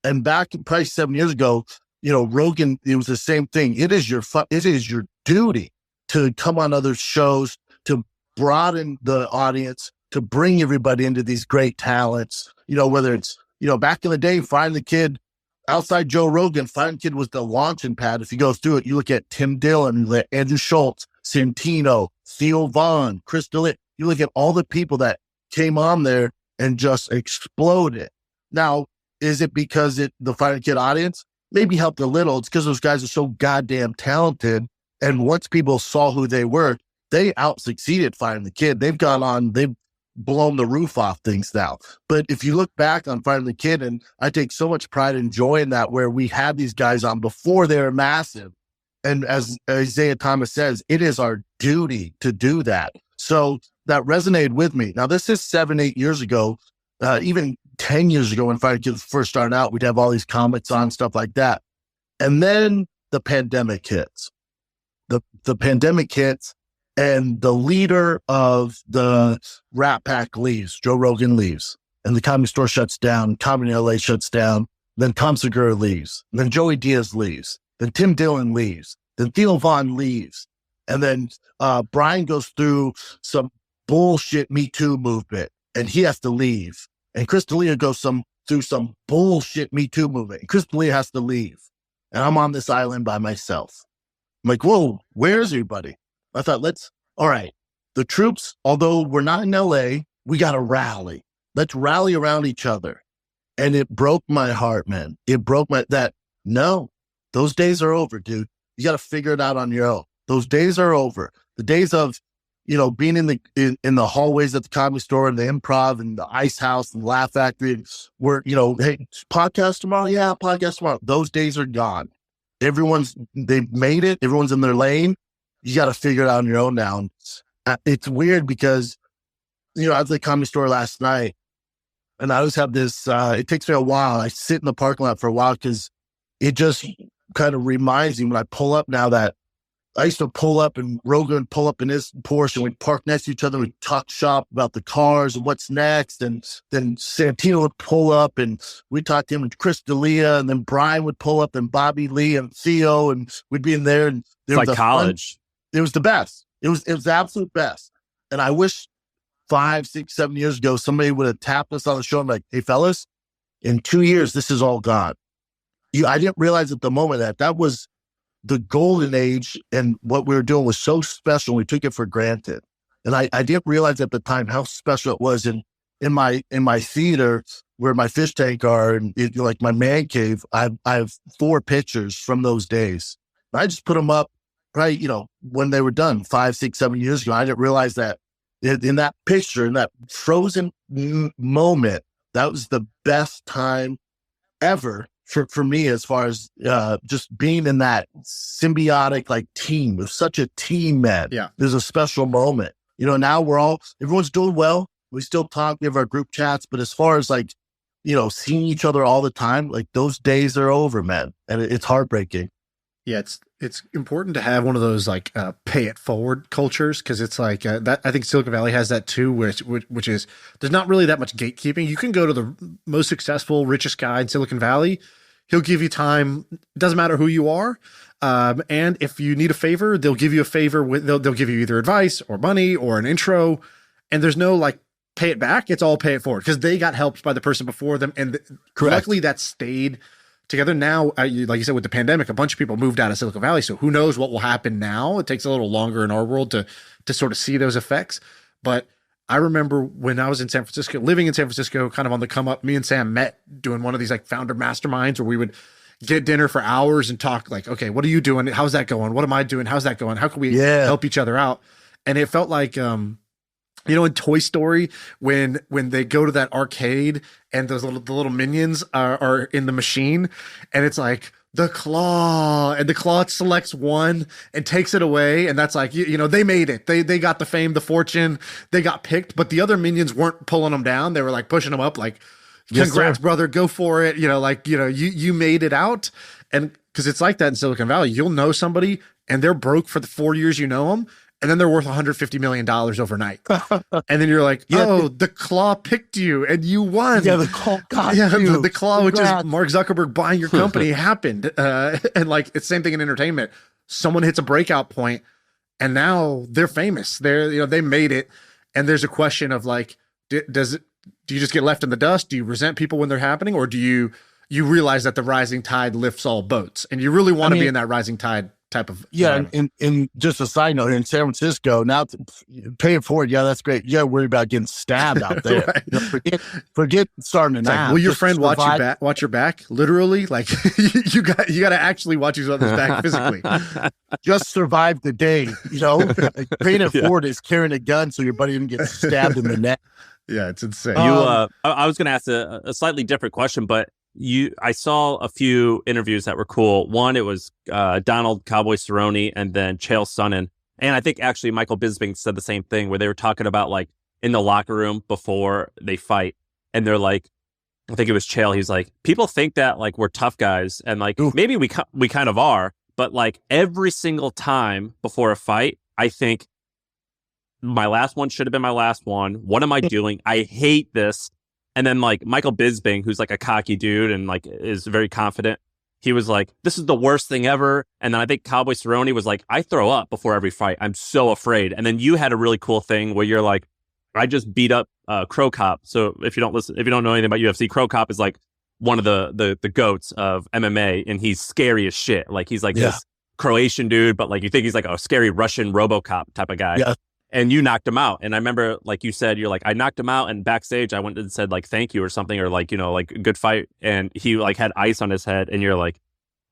And back probably 7 years ago, Rogan, it was the same thing. It is your duty to come on other shows, to broaden the audience, to bring everybody into these great talents. Whether it's, back in the day, Find the Kid, outside Joe Rogan, Find the Kid was the launching pad. If you go through it, you look at Tim Dillon, Andrew Schultz, Santino, Theo Vaughn, Chris D'Elia. You look at all the people that came on there and just exploded. Now, is it because the Find the Kid audience maybe helped a little? It's because those guys are so goddamn talented. And once people saw who they were, they out-succeeded Find the Kid. They've blown the roof off things now. But if you look back on Find the Kid, and I take so much pride in joy in that, where we had these guys on before they were massive. And as Isaiah Thomas says, it is our duty to do that. So that resonated with me. Now, this is 7-8 years ago, even 10 years ago when Find the Kid first started out, we'd have all these comments on stuff like that. And then the pandemic hits. The pandemic hits, and the leader of the Rat Pack leaves. Joe Rogan leaves, and the Comedy Store shuts down. Comedy LA shuts down. Then Tom Segura leaves. And then Joey Diaz leaves. Then Tim Dillon leaves. Then Theo Vaughn leaves. And then Brian goes through some bullshit Me Too movement, and he has to leave. And Chris D'Elia goes through some bullshit Me Too movement, and Chris D'Elia has to leave. And I'm on this island by myself. I'm like, whoa, where's everybody? I thought, all right, the troops, although we're not in LA, we got to rally. Let's rally around each other. And it broke my heart, man. It broke no, those days are over, dude. You got to figure it out on your own. Those days are over. The days of, being in the hallways at the Comedy Store and the Improv and the Ice House and the Laugh Factory, where, hey, podcast tomorrow? Yeah, podcast tomorrow. Those days are gone. They've made it. Everyone's in their lane. You got to figure it out on your own now. And it's weird because, I was at the Comedy Store last night, and I always have this, it takes me a while. I sit in the parking lot for a while because it just kind of reminds me when I pull up now that I used to pull up and Rogan would pull up in his Porsche, and we'd park next to each other. We'd talk shop about the cars and what's next. And then Santino would pull up and we'd talk to him, and Chris D'Elia, and then Brian would pull up, and Bobby Lee and Theo, and we'd be in there. And it's like college. It was the best. It was the absolute best. And I wish 5, 6, 7 years ago, somebody would have tapped us on the show and like, hey fellas, in 2 years, this is all gone. I didn't realize at the moment that was the golden age, and what we were doing was so special. We took it for granted. And I didn't realize at the time how special it was. In my theater where my fish tank are, and like my man cave, I have 4 pictures from those days. I just put them up probably, when they were done 5, 6, 7 years ago. I didn't realize that in that picture, in that frozen moment, that was the best time ever for me, as far as just being in that symbiotic like team. It was such a team, man. Yeah. There's a special moment. Now everyone's doing well. We still talk, we have our group chats, but as far as like, seeing each other all the time, like those days are over, man. And it's heartbreaking. Yeah, it's important to have one of those like pay it forward cultures, because it's like that. I think Silicon Valley has that too, which is there's not really that much gatekeeping. You can go to the most successful, richest guy in Silicon Valley. He'll give you time. It doesn't matter who you are. And if you need a favor, they'll give you a favor they'll give you either advice or money or an intro. And there's no like pay it back. It's all pay it forward, because they got helped by the person before them. And luckily that stayed together. Now, like you said, with the pandemic, a bunch of people moved out of Silicon Valley. So who knows what will happen now? It takes a little longer in our world to sort of see those effects. But I remember when I was in San Francisco, living in San Francisco, kind of on the come up, me and Sam met doing one of these like founder masterminds where we would get dinner for hours and talk like, okay, what are you doing? How's that going? What am I doing? How's that going? How can we help each other out? And it felt like, in Toy Story, when they go to that arcade and the little minions are in the machine, and it's like the claw selects one and takes it away. And that's like, they made it. They got the fame, the fortune, they got picked, but the other minions weren't pulling them down. They were like pushing them up, like, congrats, brother, go for it. You made it out. And because it's like that in Silicon Valley, you'll know somebody and they're broke for the 4 years you know them, and then they're worth $150 million overnight. And then you're like, oh, the claw picked you and you won. Yeah, the claw got yeah, you. the claw, which is Mark Zuckerberg buying your company, happened. And like, it's the same thing in entertainment. Someone hits a breakout point and now they're famous. They made it. And there's a question of like, do you just get left in the dust? Do you resent people when they're happening? Or do you realize that the rising tide lifts all boats and you really want to be in that rising tide type of in just a side note here in San Francisco now, pay it forward. Yeah, that's great. You gotta worry about getting stabbed out there. Right. You know, forget starting an app. Will your friend watch your back? Literally, like you got to actually watch each other's back physically. Just survive the day. You know, paying it forward is carrying a gun so your buddy didn't get stabbed in the neck. Yeah, it's insane. I was going to ask a slightly different question, but I saw a few interviews that were cool. One, it was Donald Cowboy Cerrone and then Chael Sonnen. And I think actually Michael Bisping said the same thing where they were talking about like in the locker room before they fight. And they're like, I think it was Chael. He's like, people think that like we're tough guys and like maybe we kind of are, but like every single time before a fight, I think my last one should have been my last one. What am I doing? I hate this. And then like Michael Bisping, who's like a cocky dude and like is very confident, he was like, this is the worst thing ever. And then I think Cowboy Cerrone was like, I throw up before every fight. I'm so afraid. And then you had a really cool thing where you're like, I just beat up Crow Cop. So if you don't know anything about UFC, Crow Cop is like one of the goats of MMA and he's scary as shit. Like he's like this Croatian dude, but like you think he's like a scary Russian RoboCop type of guy. Yeah. And you knocked him out. And I remember, like you said, you're like, I knocked him out. And backstage, I went and said, like, thank you or something, or like, you know, like, good fight. And he like had ice on his head. And you're like,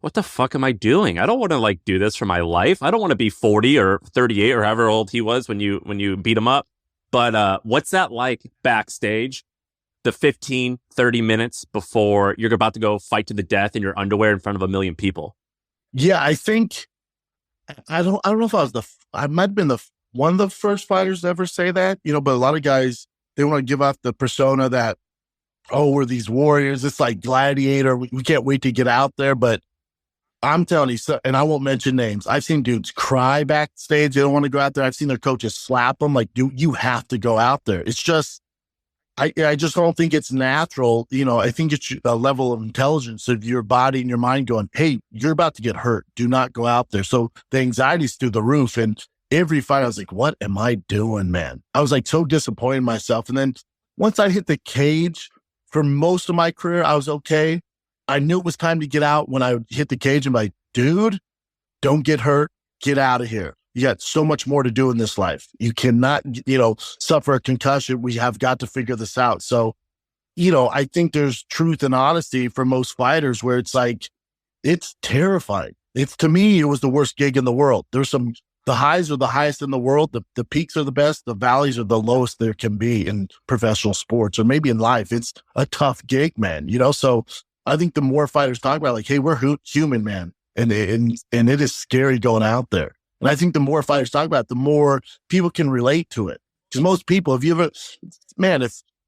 what the fuck am I doing? I don't want to like do this for my life. I don't want to be 40 or 38 or however old he was when you beat him up. But what's that like backstage? The 15, 30 minutes before you're about to go fight to the death in your underwear in front of a million people. Yeah, I think I don't know if I might have been one of the first fighters to ever say that, you know, but a lot of guys, they want to give off the persona that, oh, we're these warriors. It's like Gladiator. We can't wait to get out there. But I'm telling you, and I won't mention names. I've seen dudes cry backstage. They don't want to go out there. I've seen their coaches slap them. Like, you have to go out there. It's just, I just don't think it's natural. You know, I think it's a level of intelligence of your body and your mind going, hey, you're about to get hurt. Do not go out there. So the anxiety's through the roof. And every fight, I was like, what am I doing, man? I was like so disappointed in myself. And then once I hit the cage, for most of my career, I was okay. I knew it was time to get out when I hit the cage. I'm like, dude, don't get hurt. Get out of here. You got so much more to do in this life. You cannot, you know, suffer a concussion. We have got to figure this out. So, you know, I think there's truth and honesty for most fighters where it's like, it's terrifying. To me, it was the worst gig in the world. The highs are the highest in the world. The peaks are the best. The valleys are the lowest there can be in professional sports or maybe in life. It's a tough gig, man. You know, so I think the more fighters talk about like, hey, we're human, man. And it is scary going out there. And I think the more fighters talk about it, the more people can relate to it. Because most people,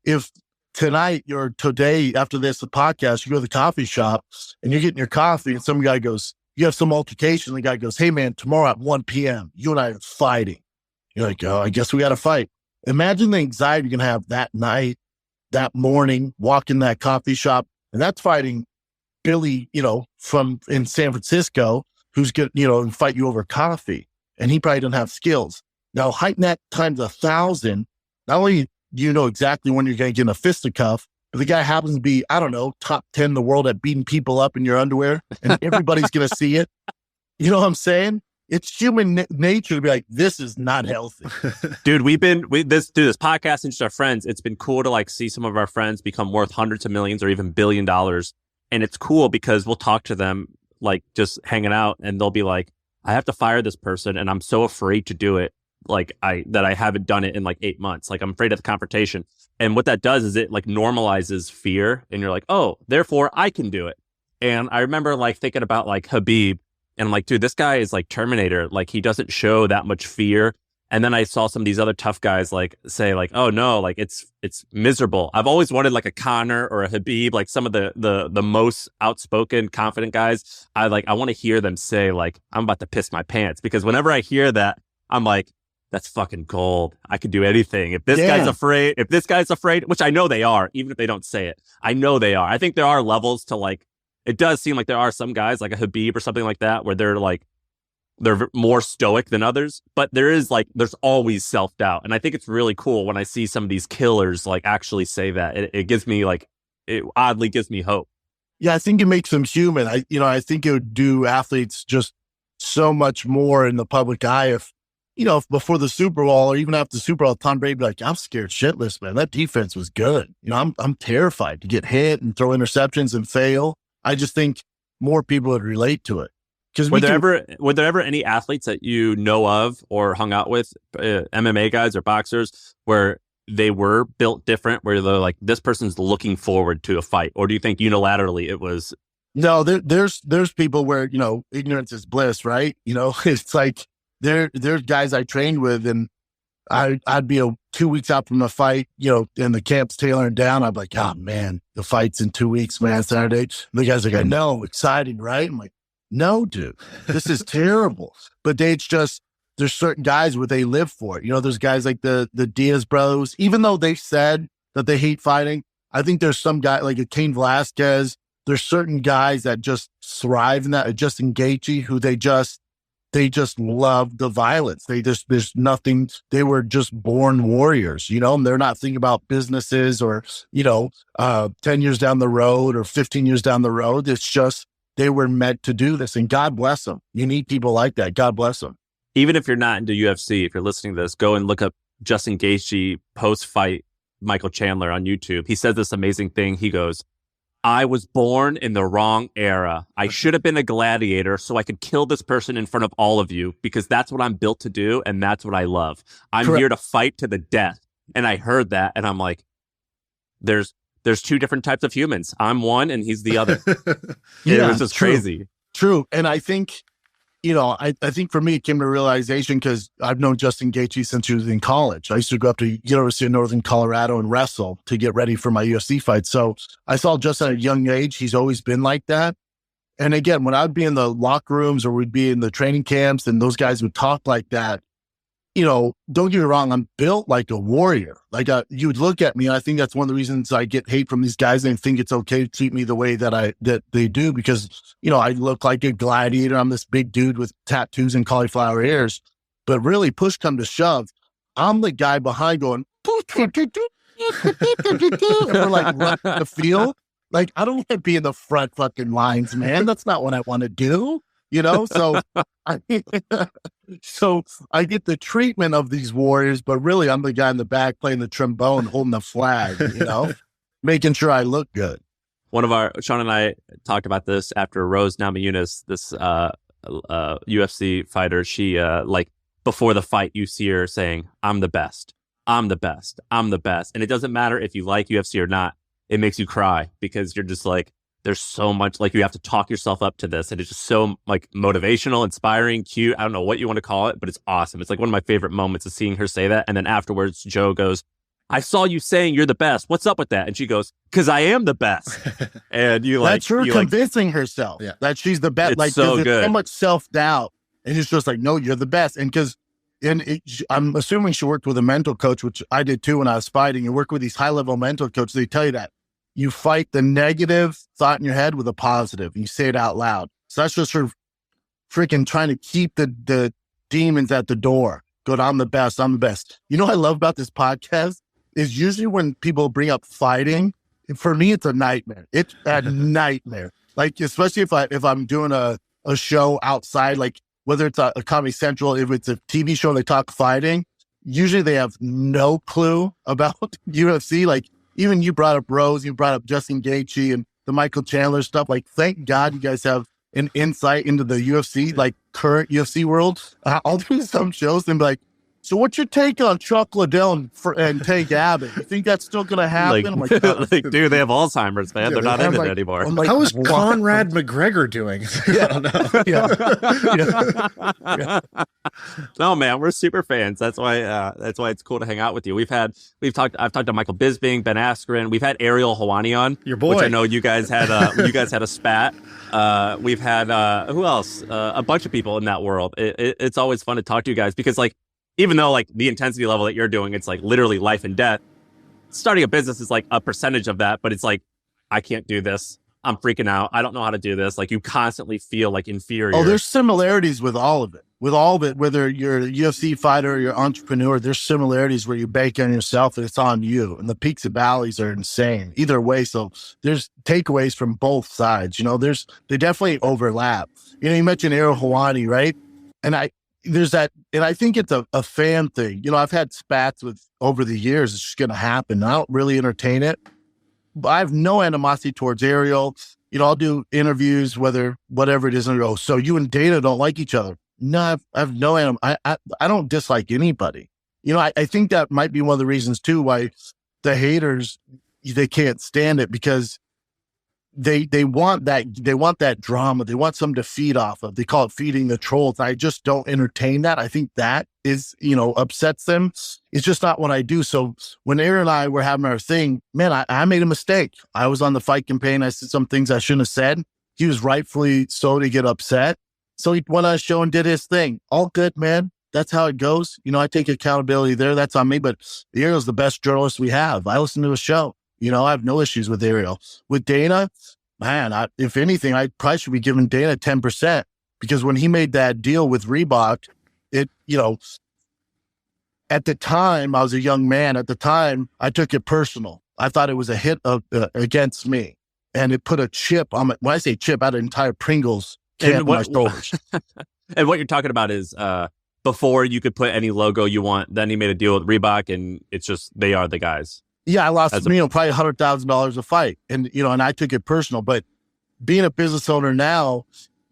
if tonight or today after this podcast, you go to the coffee shop and you're getting your coffee and some guy goes, you have some altercation. The guy goes, hey, man, tomorrow at 1 p.m., you and I are fighting. You're like, oh, I guess we got to fight. Imagine the anxiety you're going to have that night, that morning, walk in that coffee shop. And that's fighting Billy, you know, from in San Francisco, who's going to, you know, fight you over coffee. And he probably doesn't have skills. Now, heighten that times 1,000. Not only do you know exactly when you're going to get in a fisticuff, but the guy happens to be, I don't know, top 10 in the world at beating people up in your underwear, and everybody's going to see it. You know what I'm saying? It's human nature to be like, this is not healthy. Dude, this podcast and just our friends, it's been cool to like see some of our friends become worth hundreds of millions or even $1 billion. And it's cool because we'll talk to them like just hanging out and they'll be like, I have to fire this person and I'm so afraid to do it. Like I haven't done it in like 8 months. Like I'm afraid of the confrontation. And what that does is it like normalizes fear and you're like, oh, therefore I can do it. And I remember like thinking about like Khabib and I'm like, dude, this guy is like Terminator. Like he doesn't show that much fear. And then I saw some of these other tough guys like say like, oh no, like it's miserable. I've always wanted like a Conor or a Khabib, like some of the most outspoken, confident guys. I want to hear them say like, I'm about to piss my pants, because whenever I hear that, I'm like, that's fucking gold. I could do anything. If this guy's afraid, which I know they are, even if they don't say it, I know they are. I think there are levels to like, it does seem like there are some guys like a Habib or something like that where they're more stoic than others, but there's always self-doubt. And I think it's really cool when I see some of these killers like actually say that. It gives me it oddly gives me hope. Yeah, I think it makes them human. I think it would do athletes just so much more in the public eye if before the Super Bowl or even after the Super Bowl, Tom Brady would be like, I'm scared shitless, man. That defense was good. I'm terrified to get hit and throw interceptions and fail. I just think more people would relate to it. Were there ever any athletes that you know of or hung out with, MMA guys or boxers, where they were built different, where they're like, this person's looking forward to a fight? Or do you think unilaterally it was? No, there's people where, ignorance is bliss, right? It's like there's guys I trained with and I'd be 2 weeks out from the fight, and the camp's tailoring down. I'd be like, oh man, the fight's in 2 weeks, man, Saturday. And the guy's like, I know, exciting, right? I'm like, no, dude, this is terrible. But there's certain guys where they live for it. There's guys like the Diaz brothers, even though they said that they hate fighting. I think there's some guy like a Cain Velasquez. There's certain guys that just thrive in that. Justin Gaethje, who they just love the violence. There's nothing. They were just born warriors, and they're not thinking about businesses or, 10 years down the road or 15 years down the road. It's just, they were meant to do this, and God bless them. You need people like that. God bless them. Even if you're not into UFC, if you're listening to this, go and look up Justin Gaethje post-fight Michael Chandler on YouTube. He says this amazing thing. He goes, I was born in the wrong era. I should have been a gladiator so I could kill this person in front of all of you because that's what I'm built to do and that's what I love. I'm Correct. Here to fight to the death. And I heard that and I'm like, there's two different types of humans. I'm one and he's the other. Yeah, it was just crazy. True. And I think, I think for me, it came to realization because I've known Justin Gaethje since he was in college. I used to go up to University of Northern Colorado and wrestle to get ready for my UFC fight. So I saw Justin at a young age. He's always been like that. And again, when I'd be in the locker rooms or we'd be in the training camps and those guys would talk like that, don't get me wrong, I'm built like a warrior. Like you would look at me, and I think that's one of the reasons I get hate from these guys. They think it's okay to treat me the way that they do because, I look like a gladiator. I'm this big dude with tattoos and cauliflower ears. But really, push come to shove, I'm the guy behind going, and we're like running the field. Like, I don't want to be in the front fucking lines, man. That's not what I want to do. So I get the treatment of these warriors, but really I'm the guy in the back playing the trombone, holding the flag, making sure I look good. Shaan and I talked about this after Rose Namajunas, this UFC fighter. She before the fight, you see her saying, I'm the best. I'm the best. I'm the best. And it doesn't matter if you like UFC or not. It makes you cry because you're just like, there's so much, you have to talk yourself up to this. And it's just so motivational, inspiring, cute. I don't know what you want to call it, but it's awesome. It's one of my favorite moments of seeing her say that. And then afterwards, Joe goes, I saw you saying you're the best. What's up with that? And she goes, because I am the best. And that's her convincing herself that she's the best. It's so good. So much self-doubt. And it's just like, no, you're the best. And I'm assuming she worked with a mental coach, which I did too when I was fighting. You work with these high-level mental coaches. They tell you that you fight the negative thought in your head with a positive. And you say it out loud. So that's just her freaking trying to keep the demons at the door. Go, I'm the best. I'm the best. What I love about this podcast is usually when people bring up fighting, for me, it's a nightmare. It's a nightmare. Especially if I'm doing a show outside, whether it's a Comedy Central, if it's a TV show, they talk fighting, usually they have no clue about UFC. Even you brought up Rose, you brought up Justin Gaethje and the Michael Chandler stuff. Thank God you guys have an insight into the UFC, current UFC world. I'll do some shows and be like, so what's your take on Chuck Liddell and Tank Abbott? You think that's still going to happen? I'm dude, they have Alzheimer's, man. They're not in it anymore. How is Conrad McGregor doing? Yeah. No, man, we're super fans. That's why it's cool to hang out with you. I've talked to Michael Bisping, Ben Askren. We've had Ariel Helwani on, your boy, which I know you guys had a spat. We've had who else? A bunch of people in that world. It's always fun to talk to you guys because even though like the intensity level that you're doing, it's like literally life and death. Starting a business is like a percentage of that, but it's like, I can't do this. I'm freaking out. I don't know how to do this. Like you constantly feel like inferior. Oh, there's similarities with all of it. With all of it, whether you're a UFC fighter or you're an entrepreneur, there's similarities where you bank on yourself and it's on you. And the peaks and valleys are insane either way. So there's takeaways from both sides. You know, they definitely overlap. You know, you mentioned Ariel Helwani, right? And there's that, and I think it's a fan thing. You know, I've had spats with over the years. It's just going to happen. I don't really entertain it. But I have no animosity towards Ariel. You know, I'll do interviews, whatever it is, and I go, so you and Dana don't like each other. No, I have no I don't dislike anybody. You know, I think that might be one of the reasons too why the haters, they can't stand it, because they want that drama. They want something to feed off of. They call it feeding the trolls. I just don't entertain that. I think that is, you know, upsets them. It's just not what I do. So when Aaron and I were having our thing, man, I made a mistake. I was on the fight campaign. I said some things I shouldn't have said. He was rightfully so to get upset. So he went on a show and did his thing. All good, man. That's how it goes. You know, I take accountability there. That's on me. But Ariel's the best journalist we have. I listen to his show. You know, I have no issues with Ariel. With Dana, man, if anything, I probably should be giving Dana 10%, because when he made that deal with Reebok, it, you know, at the time, I was a young man. At the time, I took it personal. I thought it was a hit against me. And it put a chip on my, when I say chip, I had an entire Pringles can on my shoulders. And what you're talking about is before you could put any logo you want, then he made a deal with Reebok, and it's just, they are the guys. Yeah, I lost, probably $100,000 a fight. And, you know, and I took it personal. But being a business owner now,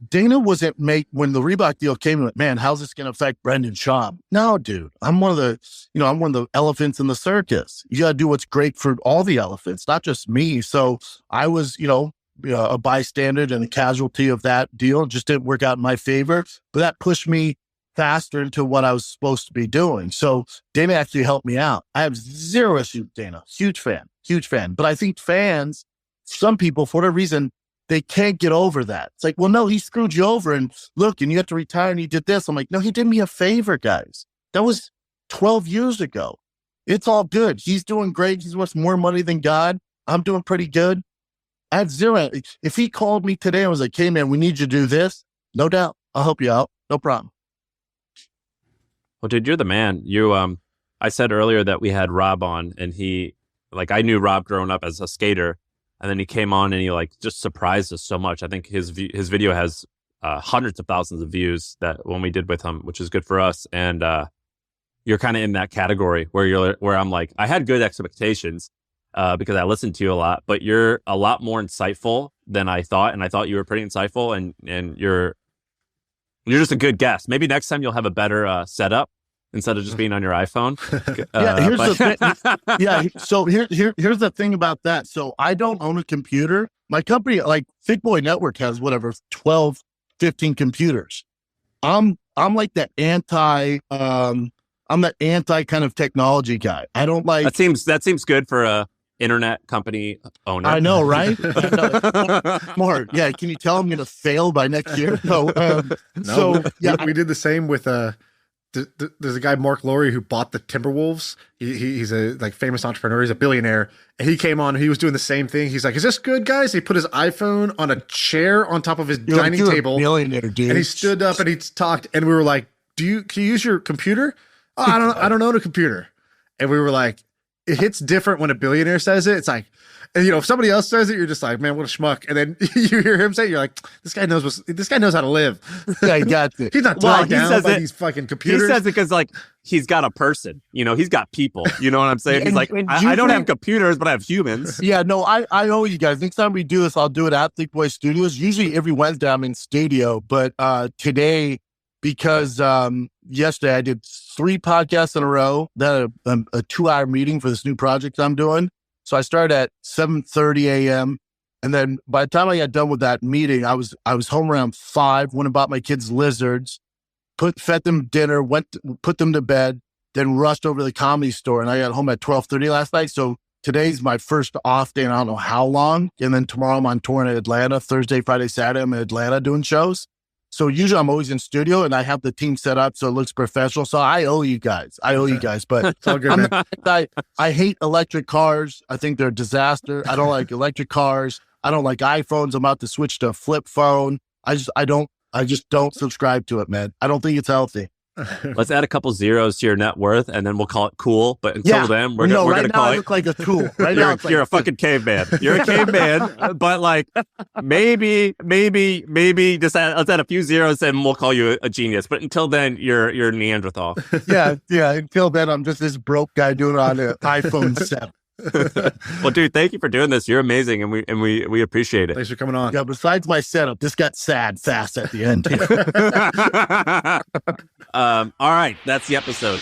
Dana wasn't when the Reebok deal came, like, man, how's this going to affect Brendan Schaub? No, dude, I'm one of the elephants in the circus. You got to do what's great for all the elephants, not just me. So I was, you know, a bystander and a casualty of that deal. It just didn't work out in my favor, but that pushed me faster into what I was supposed to be doing. So Dana actually helped me out. I have zero issue with Dana. Huge fan. But I think fans, some people, for whatever reason, they can't get over that. It's like, well, no, he screwed you over, and look, and you have to retire, and he did this. I'm like, no, he did me a favor, guys. That was 12 years ago. It's all good. He's doing great. He's worth more money than God. I'm doing pretty good. I have zero. If he called me today and was like, hey, man, we need you to do this, no doubt, I'll help you out. No problem. Well, dude, you're the man. I said earlier that we had Rob on, and I knew Rob growing up as a skater, and then he came on and he like just surprised us so much. I think his video has hundreds of thousands of views that when we did with him, which is good for us. And you're kind of in that category where I'm like, I had good expectations because I listened to you a lot, but you're a lot more insightful than I thought, and I thought you were pretty insightful, and you're just a good guest. Maybe next time you'll have a better setup instead of just being on your iPhone. So here's the thing about that. So I don't own a computer. My company, like Thiccc Boy Network, has 12, 15 computers. I'm like that I'm that anti kind of technology guy. I don't like. That seems good for a internet company owner. I know, right? More. Yeah. Can you tell I'm going to fail by next year? No. So yeah, we did the same with there's a guy, Marc Lowry, who bought the Timberwolves. He's a famous entrepreneur. He's a billionaire. And he came on, he was doing the same thing. He's like, is this good, guys? He put his iPhone on a chair on top of his dining table. Millionaire, dude. And he stood up and he talked, and we were like, can you use your computer? Oh, I don't own a computer. And we were like, it hits different when a billionaire says it. It's like, and if somebody else says it, you're just like, man, what a schmuck. And then you hear him say it, you're like, this guy knows how to live. Yeah, he got it. He's not tied down by these fucking computers. He says it because he's got a person, he's got people, you know what I'm saying? He's like, I don't have computers, but I have humans. Yeah, no, I owe you guys. Next time we do this, I'll do it at Thiccc Boy Studios. Usually every Wednesday I'm in studio, but today, because yesterday I did 3 podcasts in a row, then a 2-hour meeting for this new project I'm doing. So I started at 7:30 a.m. And then by the time I got done with that meeting, I was home around 5, went and bought my kids lizards, fed them dinner, put them to bed, then rushed over to the Comedy Store. And I got home at 12:30 last night. So today's my first off day, and I don't know how long. And then tomorrow I'm on tour in Atlanta. Thursday, Friday, Saturday, I'm in Atlanta doing shows. So usually I'm always in studio and I have the team set up so it looks professional. So I owe you guys. But It's all good, man. I hate electric cars. I think they're a disaster. I don't like electric cars. I don't like iPhones. I'm about to switch to a flip phone. I just don't subscribe to it, man. I don't think it's healthy. Let's add a couple zeros to your net worth, and then we'll call it cool. But until then, we're gonna call I it. look like a tool. Right now, You're a fucking caveman. You're a caveman, but like maybe just let's add a few zeros, and we'll call you a genius. But until then, you're a Neanderthal. yeah. Until then, I'm just this broke guy doing it on an iPhone 7. Well, dude, thank you for doing this. You're amazing, and we appreciate it. Thanks for coming on. Yeah. Besides my setup, this got sad fast at the end. All right, that's the episode.